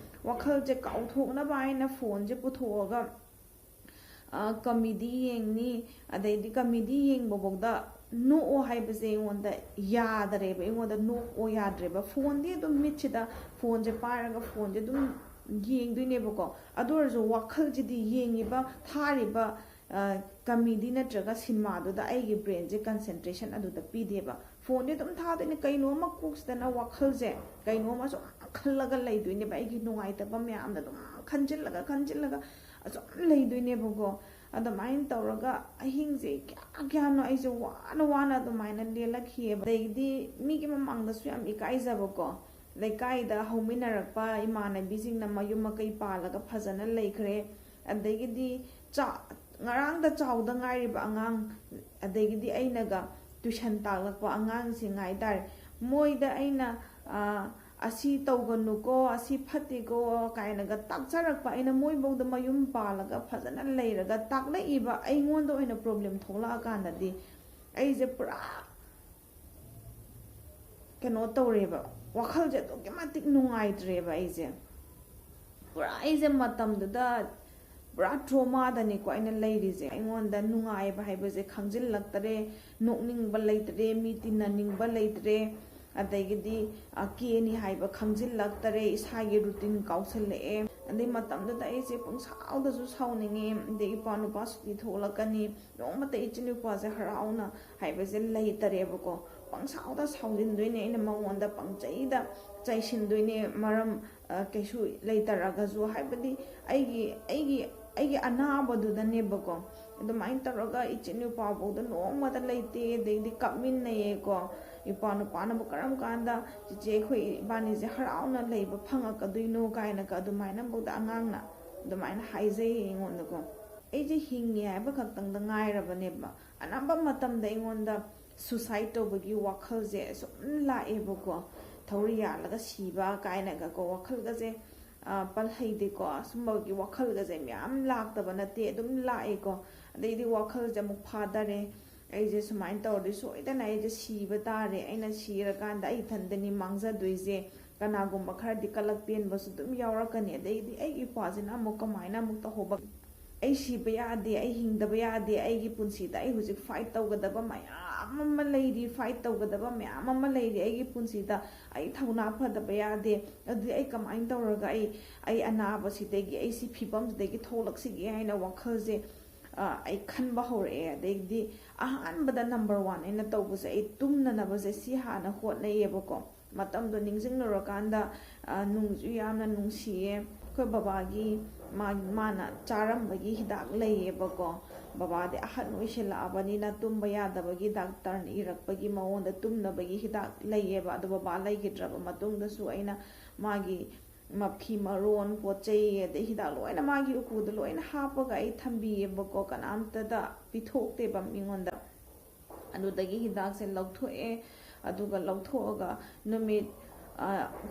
ꯋꯥꯈꯜꯁꯦ ꯀꯥꯎꯊꯣꯛꯅꯕ ꯍꯥꯏꯅ ꯐꯣꯟꯁꯦ ꯄꯨꯊꯣꯛꯑꯒ ꯀꯃꯦꯗꯤ ꯌꯦꯡꯅꯤ ꯑꯗꯩꯗꯤ ꯀꯃꯦꯗꯤ ꯌꯦꯡꯕꯐꯥꯎꯗ ꯅꯣꯛꯑꯣ ꯍꯥꯏꯕꯁꯦ ꯑꯩꯉꯣꯟꯗ ꯌꯥꯗ꯭ꯔꯦꯕ ꯑꯩꯉꯣꯟꯗ ꯅꯣꯛꯑꯣ ꯌꯥꯗ꯭ꯔꯦꯕ ꯐꯣꯟꯗꯤ ꯑꯗꯨꯝ ꯃꯤꯠꯁꯤꯗ ꯐꯣꯟꯁꯦ ꯄꯥꯏꯔꯒ ꯐꯣꯟꯁꯦ ꯑꯗꯨꯝ ꯌꯦꯡꯗꯣꯏꯅꯦꯕꯀꯣ ꯑꯗꯨ ꯑꯣꯏꯔꯁꯨ ꯋꯥꯈꯜꯁꯤꯗꯤ ꯌꯦꯡꯉꯤꯕ ꯊꯥꯔꯤꯕ ꯀꯃꯦꯗꯤ ꯅꯠꯇ꯭ꯔꯒ ꯁꯤꯅꯦꯃꯥꯗꯨꯗ ꯑꯩꯒꯤ ꯕ꯭ꯔꯦꯟꯁꯦ ꯀꯟꯁꯦꯟꯇ꯭ꯔꯦꯁꯟ ꯑꯗꯨꯗ ꯄꯤꯗꯦꯕ ꯐꯣꯟꯗꯤ ꯑꯗꯨꯝ ꯊꯥꯗꯣꯏꯅꯦ ꯀꯩꯅꯣꯝꯃ ꯀꯣꯛꯁꯤꯗꯅ ꯋꯥꯈꯜꯁꯦ ꯀꯩꯅꯣꯝꯃ ꯁꯨꯝ ꯈꯜꯂꯒ ꯂꯩꯗꯣꯏꯅꯦꯕ ꯑꯩꯒꯤ ꯅꯨꯡꯉꯥꯏꯇꯕ ꯃꯌꯥꯝꯅ ꯑꯗꯨꯝ ꯈꯟꯖꯤꯜꯂꯒ ꯑꯁꯨꯝ ꯂꯩꯗꯣꯏꯅꯦꯕꯀꯣ ꯑꯗꯨꯃꯥꯏꯅ ꯇꯧꯔꯒ ꯑꯍꯤꯡꯁꯦ ꯀꯌꯥꯅꯣ ꯑꯩꯁꯦ ꯋꯥꯅ ꯑꯗꯨꯃꯥꯏꯅ ꯂꯦꯜꯂꯛꯈꯤꯑꯕ ꯑꯗꯩꯗꯤ ꯃꯤꯒꯤ ꯃꯃꯥꯡꯗꯁꯨ ꯌꯥꯝ ꯏꯀꯥꯏꯖꯕꯀꯣ ꯂꯩꯀꯥꯏꯗ ꯍꯧꯃꯤꯟꯅꯔꯛꯄ ꯏꯃꯥꯟꯅꯕꯤꯁꯤꯡꯅ ꯃꯌꯨꯝ ꯃꯀꯩ ꯄꯥꯜꯂꯒ ꯐꯖꯅ ꯂꯩꯈ꯭ꯔꯦ ꯑꯗꯒꯤꯗꯤ ꯉꯔꯥꯡꯗ ꯆꯥꯎꯗ ꯉꯥꯏꯔꯤꯕ ꯑꯉꯥꯡ ꯑꯗꯒꯤꯗꯤ ꯑꯩꯅꯒ ꯇꯨꯏꯁꯟ ꯇꯥꯛꯂꯛꯄ ꯑꯉꯥꯡꯁꯤꯡ ꯍꯥꯏꯇꯥꯔꯦ ꯃꯣꯏꯗ ꯑꯩꯅ ꯑꯁꯤ ꯇꯧꯒꯅꯨꯀꯣ ꯑꯁꯤ ꯐꯠꯇꯦꯀꯣ ꯀꯥꯏꯅꯒ ꯇꯥꯛꯆꯔꯛꯄ ꯑꯩꯅ ꯃꯣꯏꯐꯧꯗ ꯃꯌꯨꯝ ꯄꯥꯜꯂꯒ ꯐꯖꯅ ꯂꯩꯔꯒ ꯇꯥꯛꯂꯛꯏꯕ ꯑꯩꯉꯣꯟꯗ ꯑꯣꯏꯅ ꯄ꯭ꯔꯣꯕ꯭ꯂꯦꯝ ꯊꯣꯛꯂꯛꯑꯀꯥꯟꯗꯗꯤ ꯑꯩꯁꯦ ꯄꯨꯔꯥ ꯀꯩꯅꯣ ꯇꯧꯔꯦꯕ ꯋꯥꯈꯜꯁꯦ ꯑꯗꯨꯛꯀꯤ ꯃꯇꯤꯛ ꯅꯨꯡꯉꯥꯏꯇ꯭ꯔꯦꯕ ꯑꯩꯁꯦ ꯃꯇꯝꯗꯨꯗ ꯄꯨꯔꯥ ꯇ꯭ꯔꯣꯃꯥꯗꯅꯤꯀꯣ ꯑꯩꯅ ꯂꯩꯔꯤꯁꯦ ꯑꯩꯉꯣꯟꯗ ꯅꯨꯡꯉꯥꯏꯕ ꯍꯥꯏꯕꯁꯦ ꯈꯪꯖꯤꯜꯂꯛꯇ꯭ꯔꯦ ꯅꯣꯛꯅꯤꯡꯕ ꯂꯩꯇ꯭ꯔꯦ ꯃꯤ ꯇꯤꯟꯅꯅꯤꯡꯕ ꯂꯩꯇ꯭ꯔꯦ ꯑꯗꯒꯤꯗꯤ ꯀꯦꯅꯤ ꯍꯥꯏꯕ ꯈꯪꯖꯤꯜꯂꯛꯇ꯭ꯔꯦ ꯏꯁꯥꯒꯤ ꯔꯨꯇꯤꯟ ꯀꯥꯎꯁꯜꯂꯛꯑꯦ ꯑꯗꯩ ꯃꯇꯝꯗꯨꯗ ꯑꯩꯁꯦ ꯄꯨꯡꯁꯥꯎꯗꯁꯨ ꯁꯥꯎꯅꯤꯡꯉꯦ ꯑꯗꯩ ꯏꯄꯥ ꯅꯨꯄꯥ ꯁꯨꯇꯤ ꯊꯣꯛꯂꯛꯀꯅꯤ ꯅꯣꯡꯃꯇ ꯏꯆꯤꯟ ꯏꯄ꯭ꯋꯥꯁꯦ ꯍꯔꯥꯎꯅ ꯍꯥꯏꯕꯁꯦ ꯂꯩꯇꯔꯦꯕꯀꯣ ꯄꯪꯁꯥꯎꯗ ꯁꯥꯎꯖꯤꯟꯗꯣꯏꯅꯦ ꯑꯩꯅ ꯃꯉꯣꯟꯗ ꯄꯪꯆꯩꯗ ꯆꯩꯁꯤꯟꯗꯣꯏꯅꯦ ꯃꯔꯝ ꯀꯩꯁꯨ ꯂꯩꯇꯔꯒꯁꯨ ꯍꯥꯏꯕꯗꯤ ꯑꯩꯒꯤ ꯑꯅꯥꯕꯗꯨꯗꯅꯦꯕꯀோ ꯑꯗꯨꯃꯥꯏꯅ ꯇꯧꯔꯒ ꯏꯆꯤꯟ ꯏꯄꯥꯐꯧꯗ ꯅꯣꯡꯃꯗ ꯂꯩꯇꯦ ꯑꯗꯩꯗꯤ ꯀꯞꯃꯤꯟꯅꯩꯌꯦꯀꯣ ꯏꯄꯥ ꯅꯨꯄꯥꯅꯕꯨ ꯀꯔꯝ ꯀꯥꯟꯗ ꯆꯤꯆꯦ ꯑꯩꯈꯣꯏ ꯏꯕꯥꯅꯤꯁꯦ ꯍꯔꯥꯎꯅ ꯂꯩꯕ ꯐꯪꯉꯛꯀꯗꯣꯏꯅꯣ ꯀꯥꯏꯅꯒ ꯑꯗꯨꯃꯥꯏꯅꯐꯧꯗ ꯑꯉꯥꯡꯅ ꯑꯗꯨꯃꯥꯏꯅ ꯍꯥꯏꯖꯩꯌꯦ ꯑꯩꯉꯣꯟꯗꯀꯣ ꯑꯩꯁꯦ ꯍꯤꯡꯉꯦ ꯍꯥꯏꯕ ꯈꯛꯇꯪꯗ ꯉꯥꯏꯔꯕꯅꯦꯕ ꯑꯅꯝꯕ ꯃꯇꯝꯗ ꯑꯩꯉꯣꯟꯗ ꯁꯨꯁꯥꯏꯠ ꯇꯧꯕꯒꯤ ꯋꯥꯈꯜꯁꯦ ꯁꯨꯝ ꯂꯥꯛꯑꯦꯕꯀꯣ ꯊꯧꯔꯤ ꯌꯥꯜꯂꯒ ꯁꯤꯕ ꯀꯥꯏꯅꯒꯀꯣ ꯋꯥꯈꯜꯒꯁꯦ ꯄꯜꯍꯩꯗꯦꯀꯣ ꯁꯨꯝꯕꯒꯤ ꯋꯥꯈꯜꯒꯁꯦ ꯃꯌꯥꯝ ꯂꯥꯛꯇꯕ ꯅꯠꯇꯦ ꯑꯗꯨꯝ ꯂꯥꯛꯑꯦꯀꯣ ꯑꯗꯩꯗꯤ ꯋꯥꯈꯜꯁꯦ ꯑꯃꯨꯛ ꯐꯥꯗꯔꯦ ꯑꯩꯁꯦ ꯁꯨꯃꯥꯏꯅ ꯇꯧꯔꯗꯤ ꯁꯣꯏꯗꯅ ꯑꯩꯁꯦ ꯁꯤꯕ ꯇꯥꯔꯦ ꯑꯩꯅ ꯁꯤꯔꯀꯥꯟꯗ ꯑꯩ ꯏꯊꯟꯇꯅꯤ ꯃꯥꯡꯖꯗꯣꯏꯁꯦ ꯀꯅꯥꯒꯨꯝꯕ ꯈꯔꯗꯤ ꯀꯂꯛ ꯄꯦꯟꯕꯁꯨ ꯑꯗꯨꯝ ꯌꯥꯎꯔꯛꯀꯅꯤ ꯑꯗꯩꯗꯤ ꯑꯩꯒꯤ ꯏꯄ꯭ꯋꯥꯁꯤꯅ ꯑꯃꯨꯛ ꯀꯃꯥꯏꯅ ꯑꯃꯨꯛ ꯇꯧꯍꯧꯕ ꯑꯩ ꯁꯤꯕ ꯌꯥꯗꯦ, ꯑꯩ ꯍꯤꯡꯗꯕ ꯌꯥꯗꯦ, ꯑꯩꯒꯤ ꯄꯨꯟꯁꯤꯗ ꯑꯩ ꯍꯧꯖꯤꯛ ꯐꯥꯏꯠ ꯇꯧꯒꯗꯕ ꯃꯌꯥꯝ ꯑꯃ ꯂꯩꯔꯤ, ꯐꯥꯏꯠ ꯇꯧꯒꯗꯕ ꯃꯌꯥꯝ ꯑꯃ ꯂꯩꯔꯤ ꯑꯩꯒꯤ ꯄꯨꯟꯁꯤꯗ, ꯑꯩ ꯊꯧꯅꯥ ꯐꯗꯕ ꯌꯥꯗꯦ, ꯑꯗꯨꯗꯤ ꯑꯩ ꯀꯃꯥꯏꯅ ꯇꯧꯔꯒ ꯑꯩ ꯑꯅꯥꯕꯁꯤꯗꯒꯤ, ꯑꯩ ꯁꯤ ꯐꯤꯕꯝꯁꯤꯗꯒꯤ ꯊꯣꯛꯂꯛꯁꯤꯒꯦ ꯍꯥꯏꯅ ꯋꯥꯈꯜꯁꯦ ꯑꯩ ꯈꯟꯕ ꯍꯧꯔꯛꯑꯦ. ꯑꯗꯩꯗꯤ ꯑꯍꯥꯟꯕꯗ ꯅꯝꯕꯔ 1 ꯑꯩꯅ ꯇꯧꯕꯁꯦ, ꯑꯩ ꯇꯨꯝꯅꯅꯕꯁꯦ ꯁꯤ ꯍꯥꯟꯅ ꯍꯣꯠꯅꯩꯌꯦꯕꯀꯣ. ꯃꯇꯝꯗꯣ ꯅꯤꯡꯁꯤꯡꯂꯨꯔꯀꯥꯟꯗ ꯅꯨꯡꯁꯨ ꯌꯥꯝꯅ ꯅꯨꯡꯁꯤꯌꯦ. ꯑꯩꯈꯣꯏ ꯕꯕꯥꯒꯤ ꯃꯥꯅ ꯆꯥꯔꯝꯕꯒꯤ ꯍꯤꯗꯥꯛ ꯂꯩꯌꯦꯕꯀꯣ. ꯕꯕꯥꯗꯤ ꯑꯍꯟ ꯑꯣꯏꯁꯤꯜꯂꯛꯑꯕꯅꯤꯅ ꯇꯨꯝꯕ ꯌꯥꯗꯕꯒꯤ ꯗꯥꯛꯇꯔꯅ ꯏꯔꯛꯄꯒꯤ ꯃꯑꯣꯡꯗ ꯇꯨꯝꯅꯕꯒꯤ ꯍꯤꯗꯥꯛ ꯂꯩꯌꯦꯕ. ꯑꯗꯨ ꯕꯕꯥ ꯂꯩꯈꯤꯗ꯭ꯔꯕ ꯃꯇꯨꯡꯗꯁꯨ ꯑꯩꯅ ꯃꯥꯒꯤ ꯃꯐꯤ ꯃꯔꯣꯟ, ꯄꯣꯠ ꯆꯩ, ꯑꯗꯩ ꯍꯤꯗꯥꯛ ꯂꯣꯏꯅ ꯃꯥꯒꯤ ꯎꯄꯨꯗ ꯂꯣꯏꯅ ꯍꯥꯞꯄꯒ ꯑꯩ ꯊꯝꯕꯤꯌꯦꯕꯀꯣ. ꯀꯅꯥꯝꯇꯗ ꯄꯤꯊꯣꯛꯇꯦꯕ ꯃꯤꯉꯣꯟꯗ. ꯑꯗꯨꯗꯒꯤ ꯍꯤꯗꯥꯛꯁꯦ ꯂꯧꯊꯣꯛꯑꯦ. ꯑꯗꯨꯒ ꯂꯧꯊꯣꯛꯑꯒ ꯅꯨꯃꯤꯠ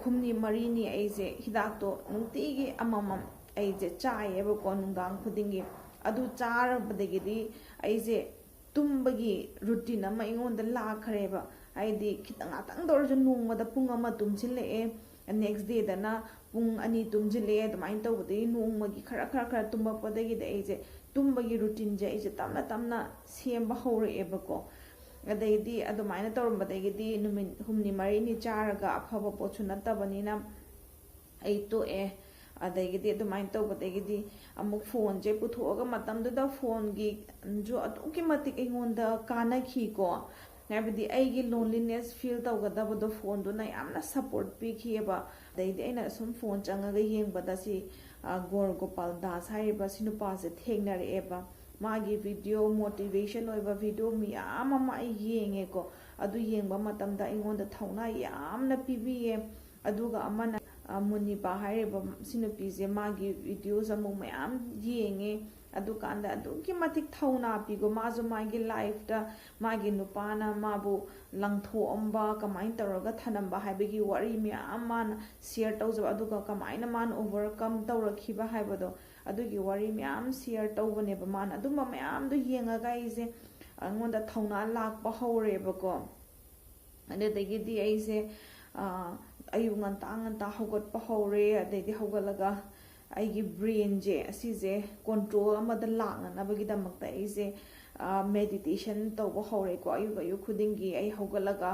6-7 ꯑꯩꯁꯦ ꯍꯤꯗꯥꯛꯇꯣ ꯅꯨꯡꯇꯤꯒꯤ ꯑꯃꯃꯝ ꯑꯩꯁꯦ ꯆꯥꯏꯌꯦꯕꯀꯣ, ꯅꯨꯡꯗꯥꯡ ꯈꯨꯗꯤꯡꯒꯤ. ꯑꯗꯨ ꯆꯥꯔꯕꯗꯒꯤꯗꯤ ꯑꯩꯁꯦ ꯇꯨꯝꯕꯒꯤ ꯔꯨꯇꯤꯟ ꯑꯃ ꯑꯩꯉꯣꯟꯗ ꯂꯥꯛꯈ꯭ꯔꯦꯕ. ꯍꯥꯏꯗꯤ ꯈꯤꯇꯪ ꯉꯥꯛꯇꯪꯗ ꯑꯣꯏꯔꯁꯨ ꯅꯣꯡꯃꯗ ꯄꯨꯡ 1 ꯇꯨꯝꯁꯤꯜꯂꯛꯑꯦ, ꯅꯦꯛꯁ ꯗꯦꯗꯅ ꯄꯨꯡ 2 ꯇꯨꯝꯁꯤꯜꯂꯛꯑꯦ. ꯑꯗꯨꯃꯥꯏꯅ ꯇꯧꯕꯗꯒꯤ ꯅꯣꯡꯃꯒꯤ ꯈꯔ ꯇꯨꯝꯃꯛꯄꯗꯒꯤꯗꯤ ꯑꯩꯁꯦ ꯇꯨꯝꯕꯒꯤ ꯔꯨꯇꯤꯟꯁꯦ ꯑꯩꯁꯦ ꯇꯞꯅ ꯇꯞꯅ ꯁꯦꯝꯕ ꯍꯧꯔꯛꯑꯦꯕꯀꯣ. ꯑꯗꯩꯗꯤ ꯑꯗꯨꯃꯥꯏꯅ ꯇꯧꯔꯝꯕꯗꯒꯤꯗꯤ ꯅꯨꯃꯤꯠ 6-7 ꯆꯥꯔꯒ ꯑꯐꯕ ꯄꯣꯠꯁꯨ ꯅꯠꯇꯕꯅꯤꯅ ꯑꯩ ꯇꯣꯛꯑꯦ. ꯑꯗꯒꯤꯗꯤ ꯑꯗꯨꯃꯥꯏꯅ ꯇꯧꯕꯗꯒꯤꯗꯤ ꯑꯃꯨꯛ ꯐꯣꯟꯁꯦ ꯄꯨꯊꯣꯛꯑꯒ, ꯃꯇꯝꯗꯨꯗ ꯐꯣꯟꯒꯤꯁꯨ ꯑꯗꯨꯛꯀꯤ ꯃꯇꯤꯛ ꯑꯩꯉꯣꯟꯗ ꯀꯥꯟꯅꯈꯤꯀꯣ. ꯍꯥꯏꯕꯗꯤ ꯑꯩꯒꯤ ꯂꯣꯟꯂꯤꯅꯦꯁ ꯐꯤꯜ ꯇꯧꯒꯗꯕꯗꯣ ꯐꯣꯟꯗꯨꯅ ꯌꯥꯝꯅ ꯁꯞꯄꯣꯔꯠ ꯄꯤꯈꯤꯑꯕ. ꯑꯗꯩꯗꯤ ꯑꯩꯅ ꯁꯨꯝ ꯐꯣꯟ ꯆꯪꯉꯒ ꯌꯦꯡꯕꯗ ꯁꯤ ꯒꯣꯔ ꯒꯣꯄꯥꯜ ꯗꯥꯁ ꯍꯥꯏꯔꯤꯕ ꯁꯤ ꯅꯨꯄꯥꯁꯦ ꯊꯦꯡꯅꯔꯛꯑꯦꯕ. ꯃꯥꯒꯤ ꯚꯤꯗꯤꯑꯣ, ꯃꯣꯇꯤꯚꯦꯁꯟ ꯑꯣꯏꯕ ꯚꯤꯗꯤꯑꯣ ꯃꯌꯥꯝ ꯑꯃ ꯑꯩ ꯌꯦꯡꯉꯦꯀꯣ. ꯑꯗꯨ ꯌꯦꯡꯕ ꯃꯇꯝꯗ ꯑꯩꯉꯣꯟꯗ ꯊꯧꯅꯥ ꯌꯥꯝꯅ ꯄꯤꯕꯤꯌꯦ. ꯑꯗꯨꯒ ꯑꯃꯅ ꯃꯨꯅꯤꯕꯥ ꯍꯥꯏꯔꯤꯕ ꯁꯤ ꯅꯨꯄꯤꯁꯦ, ꯃꯥꯒꯤ ꯚꯤꯗꯤꯑꯣꯁ ꯑꯃꯨꯛ ꯃꯌꯥꯝ ꯌꯦꯡꯉꯦ. ꯑꯗꯨꯀꯥꯟꯗ ꯑꯗꯨꯛꯀꯤ ꯃꯇꯤꯛ ꯊꯧꯅꯥ ꯄꯤꯀꯣ. ꯃꯥꯁꯨ ꯃꯥꯒꯤ ꯂꯥꯏꯐꯇ ꯃꯥꯒꯤ ꯅꯨꯄꯥꯅ ꯃꯥꯕꯨ ꯂꯪꯊꯣꯛꯑꯝꯕ, ꯀꯃꯥꯏꯅ ꯇꯧꯔꯒ ꯊꯅꯝꯕ ꯍꯥꯏꯕꯒꯤ ꯋꯥꯔꯤ ꯃꯌꯥꯝ ꯃꯥꯅ ꯁꯤꯌꯔ ꯇꯧꯖꯕ, ꯑꯗꯨꯒ ꯀꯃꯥꯏꯅ ꯃꯥꯅ ꯑꯣꯚꯔꯀꯝ ꯇꯧꯔꯛꯈꯤꯕ ꯍꯥꯏꯕꯗꯣ, ꯑꯗꯨꯒꯤ ꯋꯥꯔꯤ ꯃꯌꯥꯝ ꯁꯤꯌꯔ ꯇꯧꯕꯅꯦꯕ ꯃꯥꯅ. ꯑꯗꯨꯝꯕ ꯃꯌꯥꯝꯗꯣ ꯌꯦꯡꯉꯒ ꯑꯩꯁꯦ ꯑꯩꯉꯣꯟꯗ ꯊꯧꯅꯥ ꯂꯥꯛꯄ ꯍꯧꯔꯦꯕꯀꯣ. ꯑꯗꯨꯗꯒꯤꯗꯤ ꯑꯩꯁꯦ ꯑꯌꯨꯛ ꯉꯟꯇꯥ ꯍꯧꯒꯠꯄ ꯍꯧꯔꯦ. ꯑꯗꯩꯗꯤ ꯍꯧꯒꯠꯂꯒ ꯑꯩꯒꯤ ꯕ꯭ꯔꯦꯟꯁꯦ ꯑꯁꯤꯁꯦ ꯀꯣꯟꯇ꯭ꯔꯣꯜ ꯑꯃꯗ ꯂꯥꯛꯅꯅꯕꯒꯤꯗꯃꯛꯇ ꯑꯩꯁꯦ ꯃꯦꯗꯤꯇꯦꯁꯟ ꯇꯧꯕ ꯍꯧꯔꯦꯀꯣ. ꯑꯌꯨꯛ ꯈꯨꯗꯤꯡꯒꯤ ꯑꯩ ꯍꯧꯒꯠꯂꯒ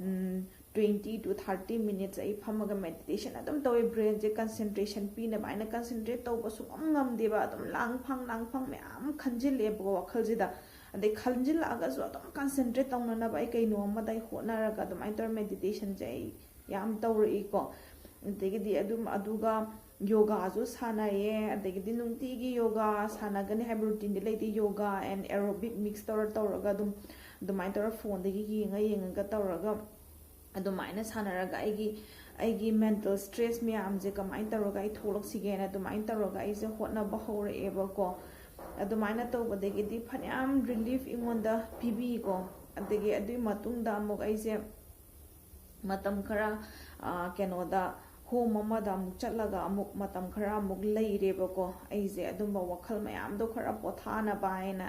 20-30 ꯃꯤꯅꯤꯠꯁ ꯑꯩ ꯐꯝꯃꯒ ꯃꯦꯗꯤꯇꯦꯁꯟ ꯑꯗꯨꯝ ꯇꯧꯋꯦ. ꯕ꯭ꯔꯦꯟꯁꯦ ꯀꯟꯁꯦꯟꯇ꯭ꯔꯦꯁꯟ ꯄꯤꯅꯕ. ꯑꯩꯅ ꯀꯟꯁꯦꯟꯇ꯭ꯔꯦꯠ ꯇꯧꯕ ꯁꯨꯡꯉꯝ ꯉꯝꯗꯦꯕ. ꯑꯗꯨꯝ ꯂꯥꯡꯐꯥꯡ ꯃꯌꯥꯝ ꯈꯟꯖꯤꯜꯂꯛꯑꯦꯕꯀꯣ ꯋꯥꯈꯜꯁꯤꯗ. ꯑꯗꯩ ꯈꯟꯖꯤꯜꯂꯛꯑꯒꯁꯨ ꯑꯗꯨꯝ ꯀꯟꯁꯦꯟꯇ꯭ꯔꯦꯠ ꯇꯧꯅꯅꯕ ꯑꯩ ꯀꯩꯅꯣ ꯑꯃꯗ ꯑꯩ ꯍꯣꯠꯅꯔꯒ ꯑꯗꯨꯃꯥꯏꯅ ꯇꯧꯔ ꯃꯦꯗꯤꯇꯦꯁꯟꯁꯦ ꯑꯩ ꯌꯥꯝ ꯇꯧꯔꯛꯏꯀꯣ. ꯑꯗꯒꯤꯗꯤ ꯑꯗꯨꯒ ꯌꯣꯒꯥꯁꯨ ꯁꯥꯟꯅꯩꯌꯦ. ꯑꯗꯒꯤꯗꯤ ꯅꯨꯡꯇꯤꯒꯤ ꯌꯣꯒꯥ ꯁꯥꯟꯅꯒꯅꯤ ꯍꯥꯏꯕ ꯔꯨꯇꯤꯟꯗꯤ ꯂꯩꯇꯦ. ꯌꯣꯒꯥ ꯑꯦꯟ ꯑꯦꯔꯣꯕꯤꯛ ꯃꯤꯛꯁ ꯇꯧꯔꯒ ꯑꯗꯨꯃꯥꯏꯅ ꯇꯧꯔ ꯐꯣꯟꯗꯒꯤ ꯌꯦꯡꯉꯒ ꯇꯧꯔꯒ ꯑꯗꯨꯃꯥꯏꯅ ꯁꯥꯟꯅꯔꯒ ꯑꯩꯒꯤ ꯃꯦꯟꯇꯦꯜ ꯁ꯭ꯇ꯭ꯔꯦꯁ ꯃꯌꯥꯝꯁꯦ ꯀꯃꯥꯏꯅ ꯇꯧꯔꯒ ꯑꯩ ꯊꯣꯛꯂꯛꯁꯤꯒꯦꯅ ꯑꯗꯨꯃꯥꯏꯅ ꯇꯧꯔꯒ ꯑꯩꯁꯦ ꯍꯣꯠꯅꯕ ꯍꯧꯔꯛꯑꯦꯕꯀோ. ꯑꯗꯨꯃꯥꯏꯅ ꯇꯧꯕꯗꯒꯤꯗꯤ ꯐꯅꯌꯥꯝ ꯔꯤꯂꯤꯐ ꯑꯩꯉꯣꯟꯗ ꯄꯤꯕꯤꯀꯣ. ꯑꯗꯒꯤ ꯑꯗꯨꯒꯤ ꯃꯇꯨꯡꯗ ꯑꯃꯨꯛ ꯑꯩꯁꯦ ꯃꯇꯝ ꯈꯔ ꯀꯩꯅꯣꯗ ꯍꯣꯝ ꯑꯃꯗ ꯑꯃꯨꯛ ꯆꯠꯂꯒ ꯑꯃꯨꯛ ꯃꯇꯝ ꯈꯔ ꯑꯃꯨꯛ ꯂꯩꯔꯦꯕꯀꯣ. ꯑꯩꯁꯦ ꯑꯗꯨꯝꯕ ꯋꯥꯈꯜ ꯃꯌꯥꯝꯗꯣ ꯈꯔ ꯄꯣꯊꯥꯅꯕ ꯍꯥꯏꯅ,